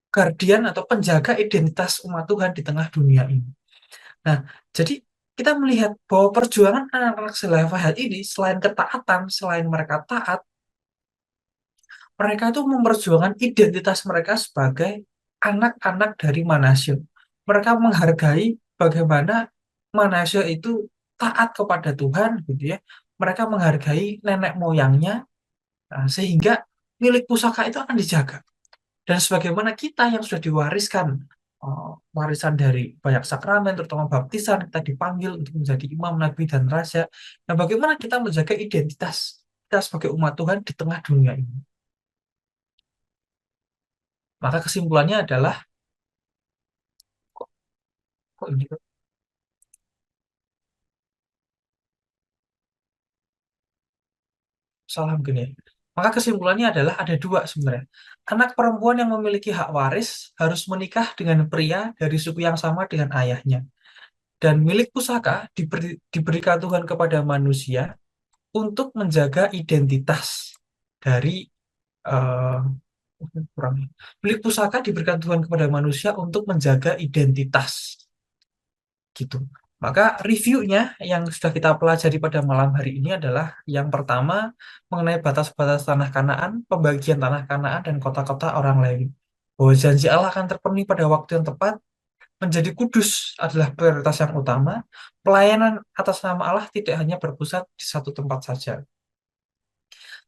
guardian atau penjaga identitas umat Tuhan di tengah dunia ini. Nah, jadi kita melihat bahwa perjuangan anak-anak Zelafehad ini selain ketaatan, selain mereka taat, mereka itu memperjuangkan identitas mereka sebagai anak-anak dari Manasye. Mereka menghargai bagaimana Manasye itu taat kepada Tuhan, gitu ya. Mereka menghargai nenek moyangnya, sehingga milik pusaka itu akan dijaga. Dan sebagaimana kita yang sudah diwariskan warisan dari banyak sakramen, terutama baptisan, kita dipanggil untuk menjadi imam, nabi, dan raja. Nah, bagaimana kita menjaga identitas kita sebagai umat Tuhan di tengah dunia ini? Maka kesimpulannya adalah, kok, kok ini kok salah begini ya? Maka kesimpulannya adalah ada dua sebenarnya. Anak perempuan yang memiliki hak waris harus menikah dengan pria dari suku yang sama dengan ayahnya. Dan milik pusaka diberikan Tuhan kepada manusia untuk menjaga identitas dari eh, kurang. Milik pusaka diberikan Tuhan kepada manusia untuk menjaga identitas gitu. Maka reviewnya yang sudah kita pelajari pada malam hari ini adalah yang pertama mengenai batas-batas tanah Kanaan, pembagian tanah Kanaan dan kota-kota orang Lewi. Bahwa janji Allah akan terpenuhi pada waktu yang tepat, menjadi kudus adalah prioritas yang utama. Pelayanan atas nama Allah tidak hanya berpusat di satu tempat saja.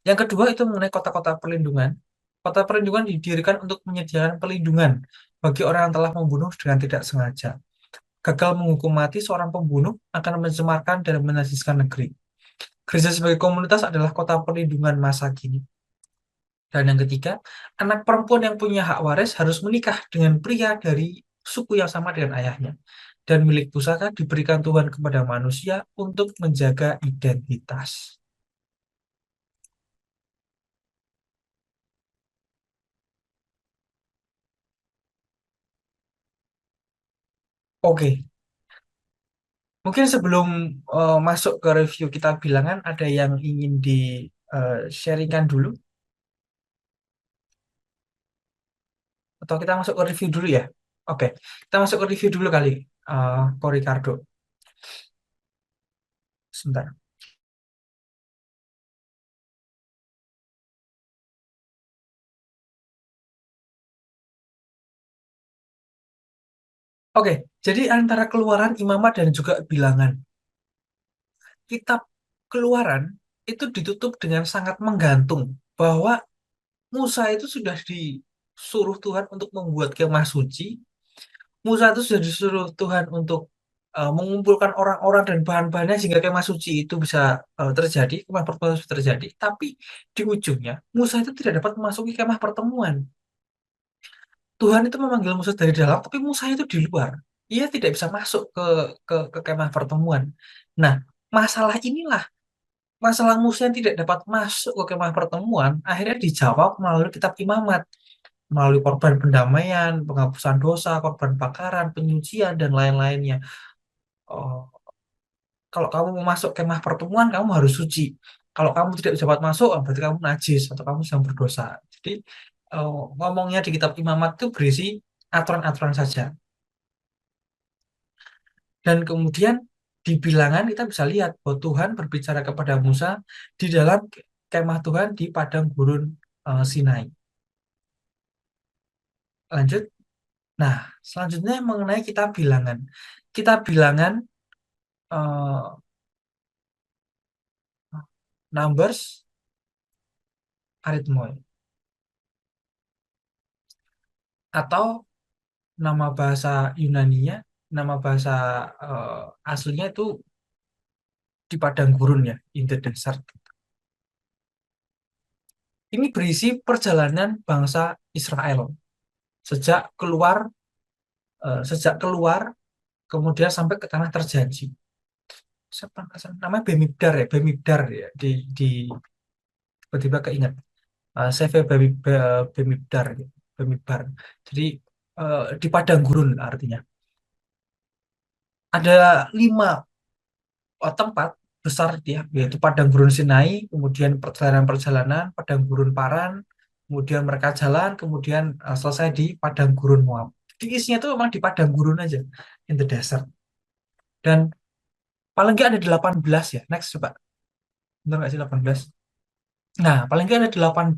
Yang kedua itu mengenai kota-kota perlindungan. Kota perlindungan didirikan untuk menyediakan perlindungan bagi orang yang telah membunuh dengan tidak sengaja. Gagal menghukum mati seorang pembunuh akan mencemarkan dan menajiskan negeri. Gereja sebagai komunitas adalah kota perlindungan masa kini. Dan yang ketiga, anak perempuan yang punya hak waris harus menikah dengan pria dari suku yang sama dengan ayahnya. Dan milik pusaka diberikan Tuhan kepada manusia untuk menjaga identitas. Oke, mungkin sebelum masuk ke review kitab bilangan, ada yang ingin di-sharingkan dulu, atau kita masuk ke review dulu ya? Oke, kita masuk ke review dulu kali, Ko Ricardo. Sebentar. Oke, jadi antara Keluaran, Imamat, dan juga Bilangan. Kitab Keluaran itu ditutup dengan sangat menggantung bahwa Musa itu sudah disuruh Tuhan untuk membuat kemah suci. Musa itu sudah disuruh Tuhan untuk mengumpulkan orang-orang dan bahan-bahannya sehingga kemah suci itu bisa terjadi, kemah pertemuan bisa terjadi. Tapi di ujungnya Musa itu tidak dapat memasuki kemah pertemuan. Tuhan itu memanggil Musa dari dalam, tapi Musa itu di luar. Ia tidak bisa masuk ke kemah pertemuan. Nah, masalah inilah, masalah Musa yang tidak dapat masuk ke kemah pertemuan, akhirnya dijawab melalui kitab Imamat, melalui korban pendamaian, penghapusan dosa, korban bakaran, penyucian, dan lain-lainnya. Oh, kalau kamu mau masuk kemah pertemuan, kamu harus suci. Kalau kamu tidak dapat masuk, berarti kamu najis atau kamu sedang berdosa. Jadi ngomongnya di kitab Imamat itu berisi aturan-aturan saja. Dan kemudian di bilangan kita bisa lihat bahwa Tuhan berbicara kepada Musa di dalam kemah Tuhan di padang gurun Sinai. Lanjut. Nah, selanjutnya mengenai kitab bilangan. Kitab bilangan Numbers, Arithmoi, atau nama bahasa Yunaninya, nama bahasa aslinya itu di padang gurun ya, in the desert. Ini berisi perjalanan bangsa Israel sejak keluar kemudian sampai ke tanah terjanji. Siapa namanya Bemibdar ya, Bemibdar ya, di tiba-tiba keinget. CV Bemibdar, gitu. Bemibdar. Jadi di padang gurun artinya. Ada 5 tempat besar dia, yaitu padang gurun Sinai, kemudian perjalanan-perjalanan, padang gurun Paran, kemudian mereka jalan, kemudian selesai di padang gurun Moab. Jadi isinya itu memang di padang gurun aja, in the desert. Dan paling nggak ada 18 ya. Next coba. Benar nggak sih 18? Nah, paling nggak ada 18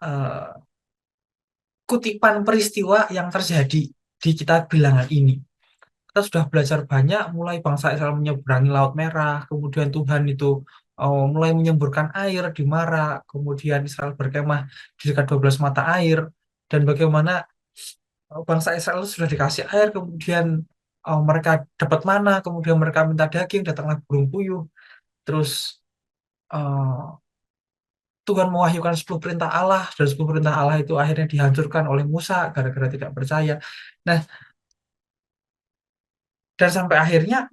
eh, kutipan peristiwa yang terjadi di kitab bilangan ini. Kita sudah belajar banyak, mulai bangsa Israel menyeberangi Laut Merah, kemudian Tuhan itu mulai menyemburkan air di Mara, kemudian Israel berkemah di dekat 12 mata air, dan bagaimana bangsa Israel sudah dikasih air, kemudian mereka dapat mana, kemudian mereka minta daging, datanglah burung puyuh, terus eh, Tuhan mewahyukan 10 perintah Allah, dan 10 perintah Allah itu akhirnya dihancurkan oleh Musa gara-gara tidak percaya. Nah, dan sampai akhirnya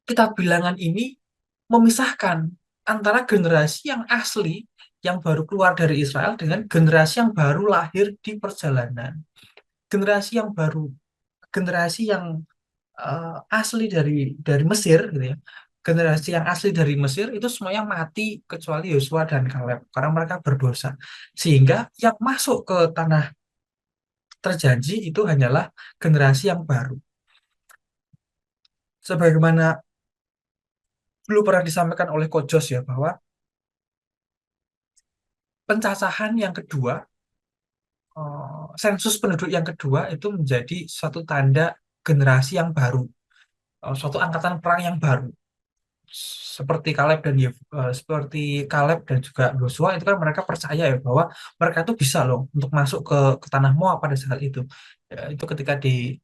kitab bilangan ini memisahkan antara generasi yang asli yang baru keluar dari Israel dengan generasi yang baru lahir di perjalanan. Generasi yang baru, generasi yang asli dari Mesir gitu ya. Generasi yang asli dari Mesir itu semuanya mati kecuali Yosua dan Kaleb karena mereka berdosa. Sehingga yang masuk ke tanah terjanji itu hanyalah generasi yang baru. Sebagaimana dulu pernah disampaikan oleh Coach Jos ya, bahwa pencacahan yang kedua, sensus penduduk yang kedua itu menjadi suatu tanda generasi yang baru, suatu angkatan perang yang baru. Seperti Kaleb dan juga Yosua itu kan mereka percaya ya bahwa mereka itu bisa loh untuk masuk ke tanah Moab pada saat itu. Ya, itu ketika di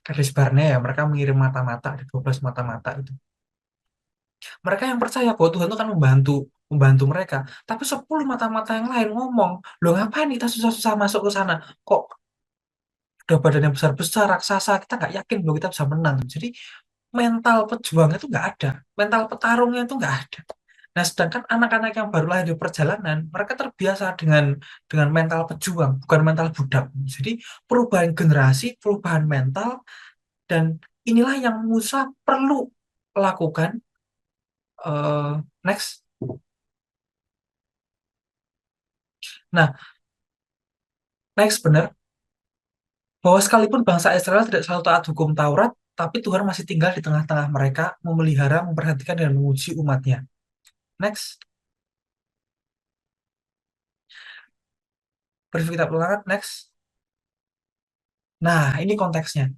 Kades Barnea ya mereka mengirim mata-mata, ada 12 mata-mata itu. Mereka yang percaya bahwa Tuhan itu akan membantu membantu mereka. Tapi 10 mata-mata yang lain ngomong, loh ngapain kita susah-susah masuk ke sana? Kok udah badan yang besar-besar, raksasa, kita nggak yakin bahwa kita bisa menang. Jadi mental pejuangnya itu nggak ada. Mental petarungnya itu nggak ada. Nah, sedangkan anak-anak yang baru lahir di perjalanan, mereka terbiasa dengan mental pejuang, bukan mental budak. Jadi perubahan generasi, perubahan mental, Dan inilah yang Musa perlu lakukan. Next. Nah, next benar bahwa sekalipun bangsa Israel tidak selalu taat hukum Taurat, tapi Tuhan masih tinggal di tengah-tengah mereka, memelihara, memperhatikan, dan menguji umatnya. Next. Brief kita ulangan. Next. Nah, ini konteksnya.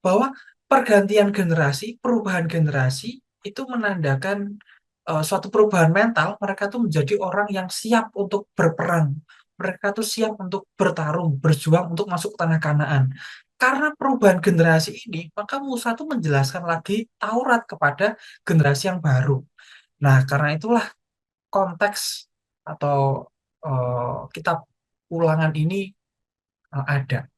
Bahwa pergantian generasi, perubahan generasi, itu menandakan suatu perubahan mental. Mereka tuh menjadi orang yang siap untuk berperang. Mereka tuh siap untuk bertarung, berjuang untuk masuk ke tanah Kanaan. Karena perubahan generasi ini, maka Musa tuh menjelaskan lagi Taurat kepada generasi yang baru. Nah, karena itulah konteks atau kitab ulangan ini ada.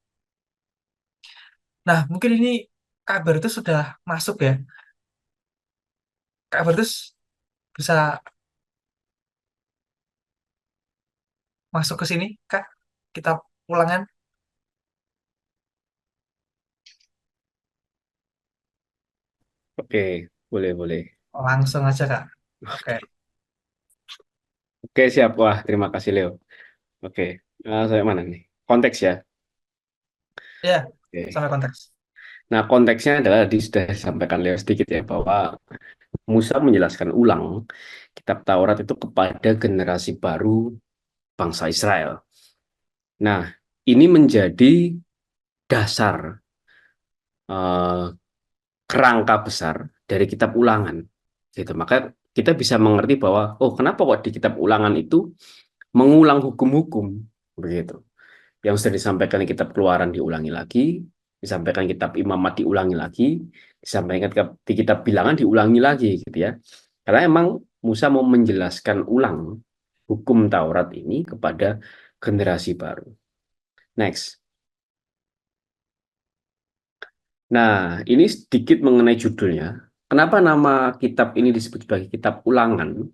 Nah, mungkin ini Kak Bertus sudah masuk ya. Kak Bertus bisa masuk ke sini, Kak. Kita ulangan Oke, boleh, boleh. langsung aja, Kak. Oke. Oke, siap. Wah, terima kasih, Leo. Oke, saya mana nih? Konteks ya. Ya, Oke. sampai konteks. Nah, konteksnya adalah sudah disampaikan Leo sedikit ya, bahwa Musa menjelaskan ulang kitab Taurat itu kepada generasi baru bangsa Israel. Nah, ini menjadi dasar eh, kerangka besar dari kitab ulangan. Gitu. Maka kita bisa mengerti bahwa, oh kenapa kok di kitab ulangan itu mengulang hukum-hukum. Begitu. Yang sudah disampaikan di kitab Keluaran diulangi lagi, disampaikan kitab Imamat diulangi lagi, disampaikan di kitab Bilangan diulangi lagi gitu ya. Karena emang Musa mau menjelaskan ulang hukum Taurat ini kepada generasi baru. Next. Nah, ini sedikit mengenai judulnya. Kenapa nama kitab ini disebut sebagai kitab ulangan?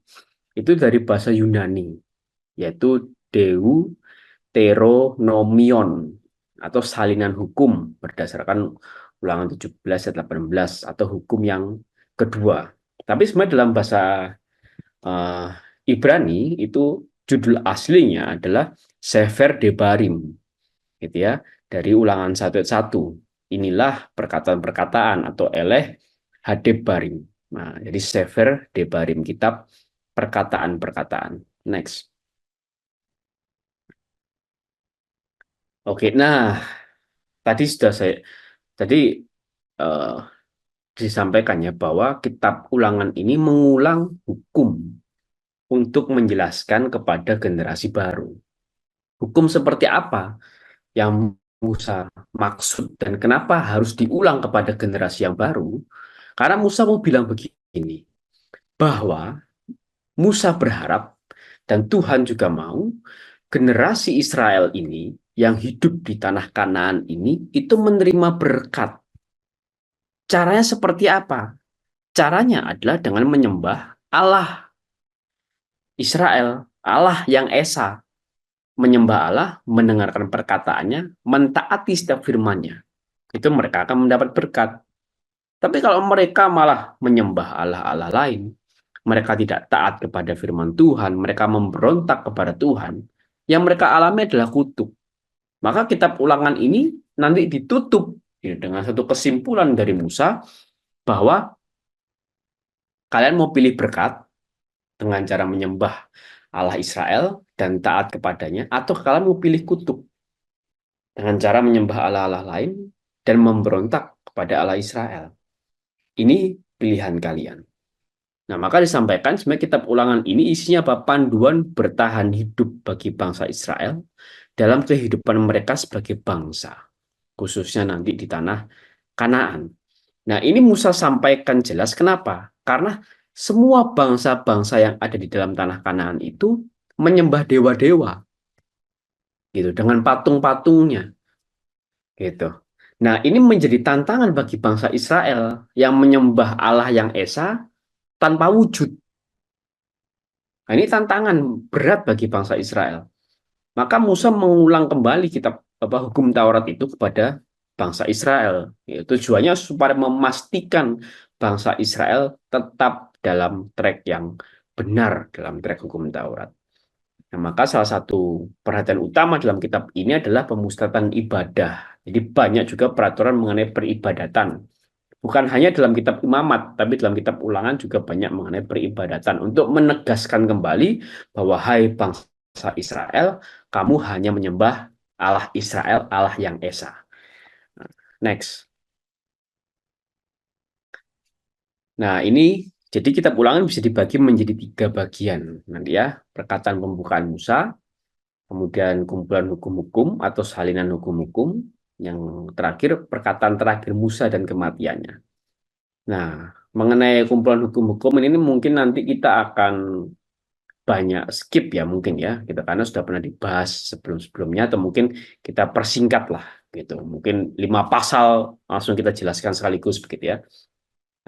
Itu dari bahasa Yunani, yaitu Deuteronomion atau salinan hukum berdasarkan Ulangan 17 dan 18 atau hukum yang kedua. Tapi sebenarnya dalam bahasa eh, Ibrani itu judul aslinya adalah Sefer Debarim, gitu ya, dari Ulangan 1 ayat 1. Inilah perkataan-perkataan atau eleh Hadebarim. Nah, jadi Sefer Debarim, kitab perkataan-perkataan. Next. Oke, nah tadi sudah saya tadi eh, disampaikan ya bahwa kitab ulangan ini mengulang hukum untuk menjelaskan kepada generasi baru. Hukum seperti apa yang Musa maksud dan kenapa harus diulang kepada generasi yang baru? Karena Musa mau bilang begini, bahwa Musa berharap dan Tuhan juga mau generasi Israel ini yang hidup di tanah Kanaan ini itu menerima berkat. Caranya seperti apa? Caranya adalah dengan menyembah Allah Israel, Allah yang Esa. Menyembah Allah, mendengarkan perkataannya, mentaati setiap firman-Nya. Itu mereka akan mendapat berkat. Tapi kalau mereka malah menyembah Allah-Allah lain, mereka tidak taat kepada firman Tuhan, mereka memberontak kepada Tuhan, yang mereka alami adalah kutuk. Maka kitab ulangan ini nanti ditutup ya, dengan satu kesimpulan dari Musa bahwa kalian mau pilih berkat dengan cara menyembah Allah Israel dan taat kepadanya, atau kalian mau pilih kutuk dengan cara menyembah Allah-Allah lain dan memberontak kepada Allah Israel. Ini pilihan kalian. Nah, maka disampaikan sebenarnya kitab ulangan ini isinya apa? Panduan bertahan hidup bagi bangsa Israel dalam kehidupan mereka sebagai bangsa, khususnya nanti di tanah Kanaan. Nah, ini Musa sampaikan jelas kenapa? Karena semua bangsa-bangsa yang ada di dalam tanah Kanaan itu menyembah dewa-dewa, gitu, dengan patung-patungnya, gitu. Nah, ini menjadi tantangan bagi bangsa Israel yang menyembah Allah yang Esa tanpa wujud. Nah, ini tantangan berat bagi bangsa Israel. Maka Musa mengulang kembali kitab hukum Taurat itu kepada bangsa Israel. Ya, tujuannya supaya memastikan bangsa Israel tetap dalam track yang benar, dalam track hukum Taurat. Nah, maka salah satu perhatian utama dalam kitab ini adalah pemusatan ibadah. Jadi banyak juga peraturan mengenai peribadatan. Bukan hanya dalam kitab Imamat, tapi dalam kitab Ulangan juga banyak mengenai peribadatan untuk menegaskan kembali bahwa hai bangsa Israel, kamu hanya menyembah Allah Israel, Allah yang Esa. Next. Nah, ini jadi kitab Ulangan bisa dibagi menjadi 3 bagian. Nanti ya, perkataan pembukaan Musa, kemudian kumpulan hukum-hukum atau salinan hukum-hukum, yang terakhir perkataan terakhir Musa dan kematiannya. Nah, mengenai kumpulan hukum-hukum ini mungkin nanti kita akan banyak skip ya mungkin ya, kita karena sudah pernah dibahas sebelum-sebelumnya, atau mungkin kita persingkat lah gitu. Mungkin 5 pasal langsung kita jelaskan sekaligus begitu ya.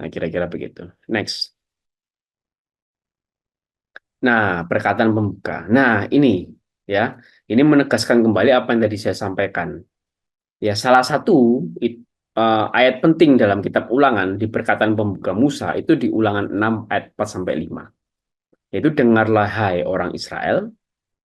Nah, kira-kira begitu. Next. Nah, perkataan pembuka. Nah, ini ya, ini menegaskan kembali apa yang tadi saya sampaikan. Ya, salah satu ayat penting dalam kitab Ulangan di perkataan pembuka Musa itu di Ulangan 6 ayat 4 sampai 5. Yaitu dengarlah hai orang Israel,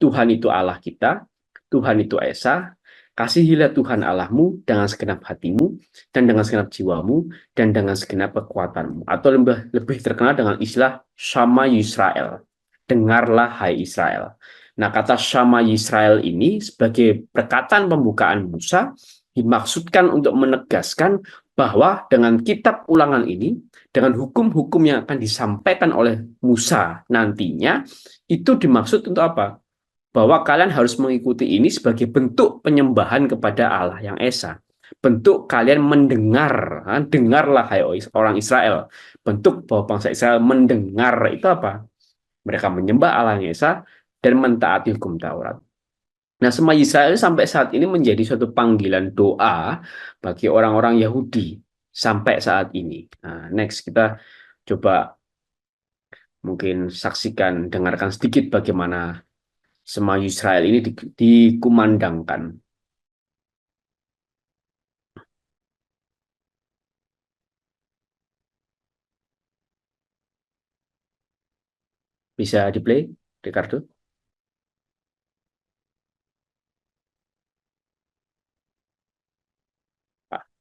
Tuhan itu Allah kita, Tuhan itu Esa, kasihilah Tuhan Allahmu dengan segenap hatimu dan dengan segenap jiwamu dan dengan segenap kekuatanmu, atau lebih terkenal dengan istilah Shama Yisrael. Dengarlah hai Israel. Nah, kata Shama Yisrael ini sebagai perkataan pembukaan Musa dimaksudkan untuk menegaskan bahwa dengan kitab Ulangan ini, dengan hukum-hukum yang akan disampaikan oleh Musa nantinya, itu dimaksud untuk apa? Bahwa kalian harus mengikuti ini sebagai bentuk penyembahan kepada Allah yang Esa. Bentuk kalian mendengar, dengarlah hai orang Israel. Bentuk bahwa bangsa Israel mendengar itu apa? Mereka menyembah Allah yang Esa dan mentaati hukum Taurat. Nah, semua Israel sampai saat ini menjadi suatu panggilan doa bagi orang-orang Yahudi sampai saat ini. Nah, next kita coba mungkin saksikan, dengarkan sedikit bagaimana semua Israel ini dikumandangkan. Bisa di-play, Ricardo?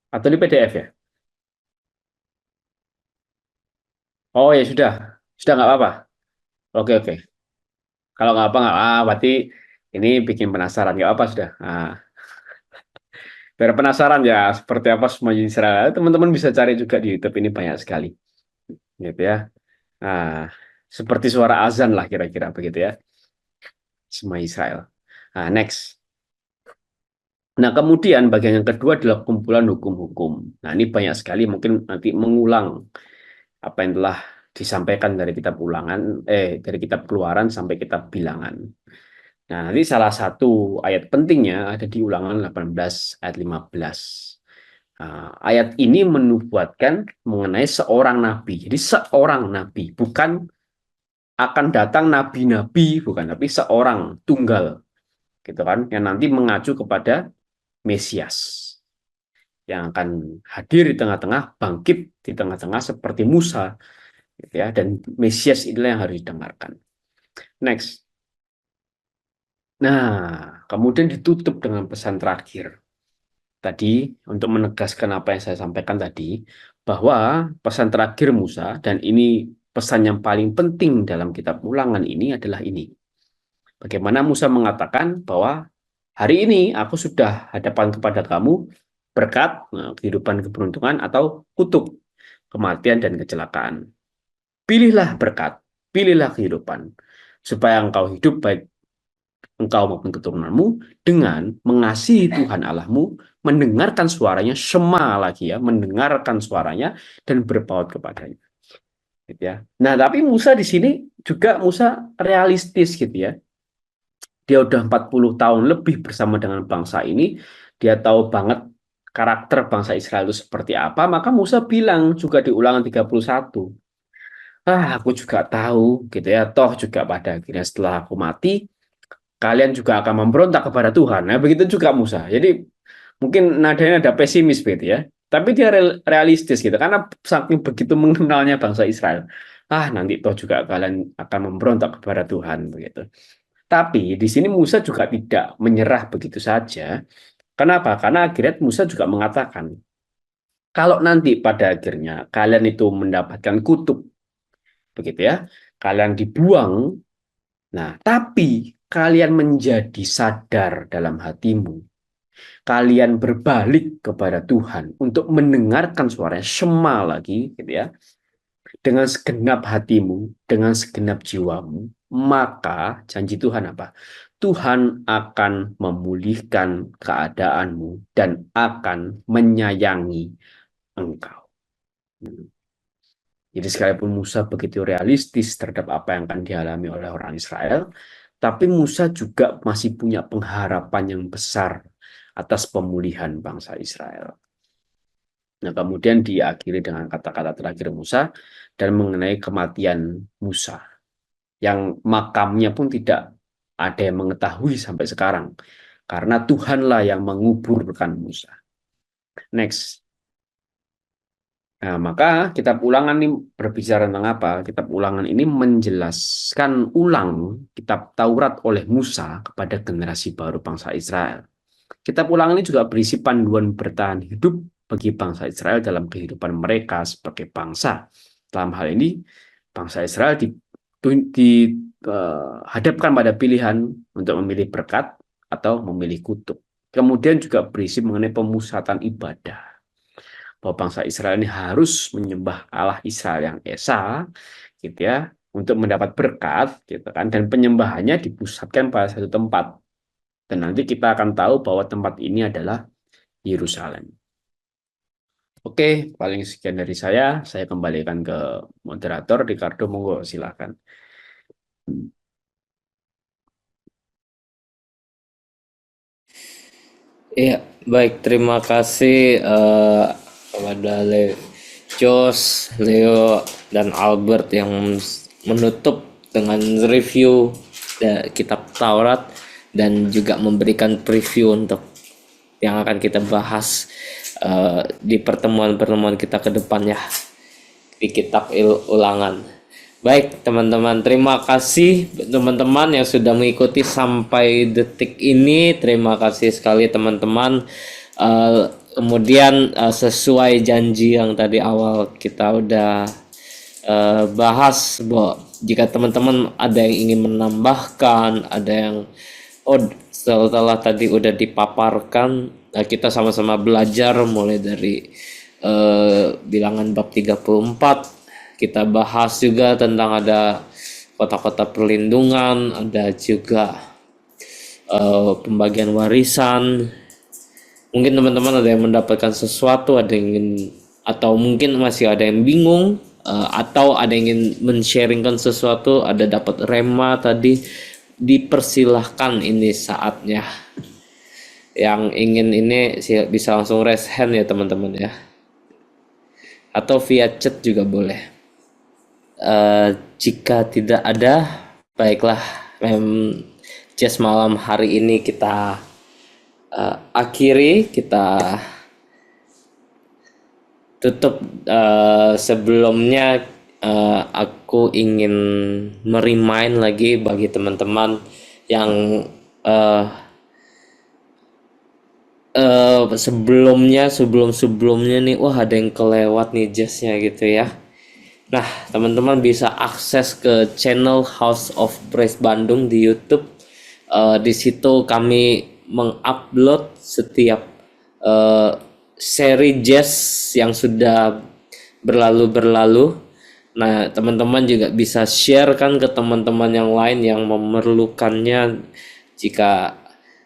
Atau di PDF ya? Oh ya sudah nggak apa-apa. Oke oke. Kalau nggak apa nggak berarti ini bikin penasaran, nggak apa sudah. Nah, biar penasaran ya seperti apa semua Israel, teman-teman bisa cari juga di YouTube, ini banyak sekali, gitu ya. Nah, seperti suara azan lah kira-kira begitu ya, semua Israel. Nah, next. Nah, kemudian bagian yang kedua adalah kumpulan hukum-hukum. Nah, ini banyak sekali, mungkin nanti mengulang apa yang telah disampaikan dari kitab Ulangan, dari kitab Keluaran sampai kitab Bilangan. Nah, nanti salah satu ayat pentingnya ada di Ulangan 18 ayat 15. Nah, ayat ini menubuatkan mengenai seorang nabi. Jadi seorang nabi, bukan akan datang nabi-nabi, bukan, tapi seorang tunggal, gitu kan, yang nanti mengacu kepada Mesias yang akan hadir di tengah-tengah, bangkit di tengah-tengah seperti Musa, gitu ya. Dan Mesias inilah yang harus didengarkan. Next. Nah, kemudian ditutup dengan pesan terakhir. Tadi untuk menegaskan apa yang saya sampaikan tadi, bahwa pesan terakhir Musa, dan ini pesan yang paling penting dalam kitab Ulangan ini adalah ini. Bagaimana Musa mengatakan bahwa hari ini aku sudah hadapan kepada kamu berkat, kehidupan keberuntungan, atau kutuk, kematian dan kecelakaan. Pilihlah berkat, pilihlah kehidupan, supaya engkau hidup baik engkau maupun keturunanmu dengan mengasihi Tuhan Allahmu, mendengarkan suaranya, Shema lagi ya, mendengarkan suaranya dan berpaut kepadanya. Gitu ya. Nah, tapi Musa di sini juga Musa realistis gitu ya. Dia udah 40 tahun lebih bersama dengan bangsa ini, dia tahu banget karakter bangsa Israel itu seperti apa, maka Musa bilang juga di Ulangan 31, aku juga tahu gitu ya, toh juga pada akhirnya setelah aku mati, kalian juga akan memberontak kepada Tuhan. Nah, begitu juga Musa. Jadi mungkin nadanya ada pesimis gitu ya. Tapi dia realistis gitu karena saking begitu mengenalnya bangsa Israel. Nanti toh juga kalian akan memberontak kepada Tuhan begitu. Tapi di sini Musa juga tidak menyerah begitu saja. Kenapa? Karena akhirnya Musa juga mengatakan, kalau nanti pada akhirnya kalian itu mendapatkan kutuk, begitu ya, kalian dibuang, nah tapi kalian menjadi sadar dalam hatimu, kalian berbalik kepada Tuhan untuk mendengarkan suaranya Shema lagi, gitu ya, dengan segenap hatimu, dengan segenap jiwamu, maka janji Tuhan apa? Tuhan akan memulihkan keadaanmu dan akan menyayangi engkau. Jadi sekalipun Musa begitu realistis terhadap apa yang akan dialami oleh orang Israel, tapi Musa juga masih punya pengharapan yang besar atas pemulihan bangsa Israel. Nah, kemudian diakhiri dengan kata-kata terakhir Musa dan mengenai kematian Musa, yang makamnya pun tidak ada yang mengetahui sampai sekarang, karena Tuhanlah yang menguburkan Musa. Next. Nah, maka kitab Ulangan ini berbicara tentang apa? Kitab Ulangan ini menjelaskan ulang kitab Taurat oleh Musa kepada generasi baru bangsa Israel. Kitab Ulangan ini juga berisi panduan bertahan hidup bagi bangsa Israel dalam kehidupan mereka sebagai bangsa. Dalam hal ini, bangsa Israel dihadapkan pada pilihan untuk memilih berkat atau memilih kutuk. Kemudian juga berisi mengenai pemusatan ibadah, bahwa bangsa Israel ini harus menyembah Allah Israel yang esa, gitu ya, untuk mendapat berkat, gitu kan, dan penyembahannya dipusatkan pada satu tempat. Dan nanti kita akan tahu bahwa tempat ini adalah Yerusalem. Oke, paling sekian dari saya. Saya kembalikan ke moderator, Ricardo, monggo silakan. Iya, baik. Terima kasih kepada Jos, Leo, dan Albert yang menutup dengan review kitab Taurat dan juga memberikan preview untuk yang akan kita bahas di pertemuan-pertemuan kita ke depannya di kitab Ulangan. Baik teman-teman, terima kasih teman-teman yang sudah mengikuti sampai detik ini. Terima kasih sekali teman-teman. Kemudian sesuai janji yang tadi awal kita udah bahas, bahwa jika teman-teman ada yang ingin menambahkan, ada yang setelah tadi udah dipaparkan, kita sama-sama belajar mulai dari bilangan bab 34. Kita bahas juga tentang ada kota-kota perlindungan, ada juga pembagian warisan. Mungkin teman-teman ada yang mendapatkan sesuatu, ada yang ingin, atau mungkin masih ada yang bingung, atau ada yang ingin men-sharingkan sesuatu, ada dapat rema tadi, dipersilahkan, ini saatnya. Yang ingin ini bisa langsung raise hand ya teman-teman ya, atau via chat juga boleh. Jika tidak ada, baiklah, just malam hari ini kita akhiri, kita tutup. Sebelumnya aku ingin merimain lagi bagi teman-teman yang sebelumnya nih, wah ada yang kelewat nih jasnya gitu ya. Nah, teman-teman bisa akses ke channel House of Praise Bandung di YouTube. Di situ kami mengupload setiap seri jazz yang sudah berlalu. Nah, teman-teman juga bisa share kan ke teman-teman yang lain yang memerlukannya. Jika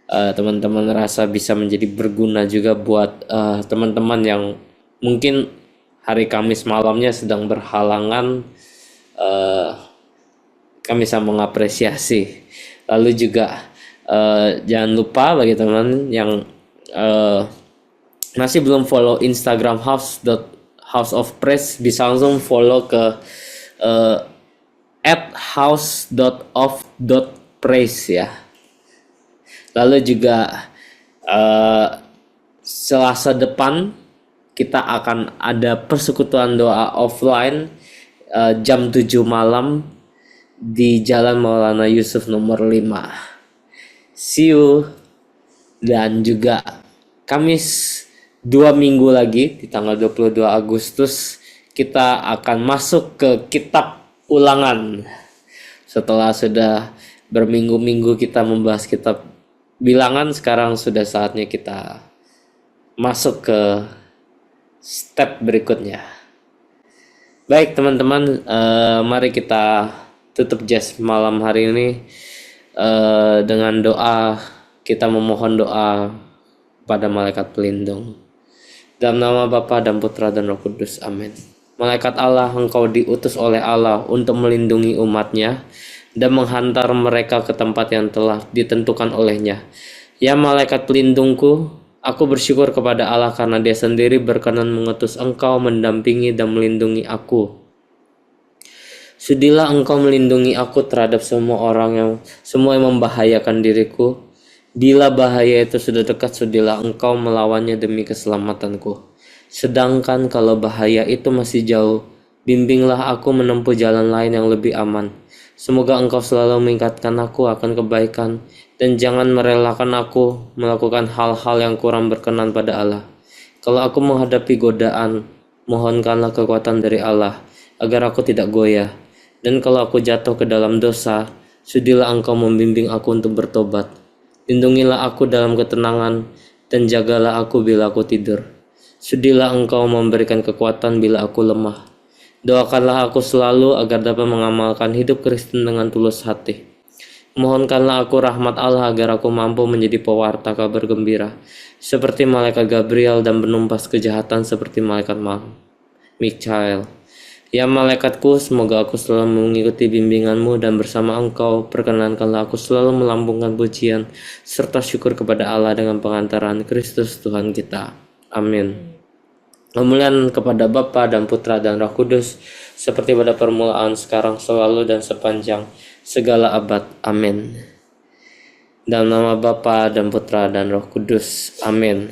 teman-teman rasa bisa menjadi berguna juga buat teman-teman yang mungkin hari Kamis malamnya sedang berhalangan, kami sangat mengapresiasi. Lalu juga jangan lupa bagi teman-teman yang masih belum follow Instagram House of Praise, bisa langsung follow ke @house.of.praise ya. Lalu juga Selasa depan kita akan ada persekutuan doa offline jam 7 malam di Jalan Maulana Yusuf nomor 5. See you. Dan juga Kamis 2 minggu lagi di tanggal 22 Agustus kita akan masuk ke kitab Ulangan. Setelah sudah berminggu-minggu kita membahas kitab Bilangan, sekarang sudah saatnya kita masuk ke step berikutnya. Baik teman-teman, mari kita tutup jazz malam hari ini dengan doa. Kita memohon doa pada malaikat pelindung. Dalam nama Bapa dan Putra dan Roh Kudus, amin. Malaikat Allah, engkau diutus oleh Allah untuk melindungi umatnya dan menghantar mereka ke tempat yang telah ditentukan olehnya. Ya malaikat pelindungku, aku bersyukur kepada Allah karena Dia sendiri berkenan mengutus engkau mendampingi dan melindungi aku. Sudilah engkau melindungi aku terhadap semua yang membahayakan diriku. Bila bahaya itu sudah dekat, sudilah engkau melawannya demi keselamatanku. Sedangkan kalau bahaya itu masih jauh, bimbinglah aku menempuh jalan lain yang lebih aman. Semoga engkau selalu mengingatkan aku akan kebaikan, dan jangan merelakan aku melakukan hal-hal yang kurang berkenan pada Allah. Kalau aku menghadapi godaan, mohonkanlah kekuatan dari Allah, agar aku tidak goyah. Dan kalau aku jatuh ke dalam dosa, sudilah engkau membimbing aku untuk bertobat. Lindungilah aku dalam ketenangan, dan jagalah aku bila aku tidur. Sudilah engkau memberikan kekuatan bila aku lemah. Doakanlah aku selalu agar dapat mengamalkan hidup Kristen dengan tulus hati. Mohonkanlah aku rahmat Allah agar aku mampu menjadi pewarta kabar gembira, seperti malaikat Gabriel, dan penumpas kejahatan seperti malaikat Mikael. Ya malaikatku, semoga aku selalu mengikuti bimbinganmu dan bersama engkau perkenankanlah aku selalu melambungkan pujian serta syukur kepada Allah dengan pengantaran Kristus Tuhan kita. Amin. Kemuliaan kepada Bapa dan Putra dan Roh Kudus, seperti pada permulaan, sekarang, selalu, dan sepanjang segala abad. Amin. Dalam nama Bapa dan Putra dan Roh Kudus. Amin.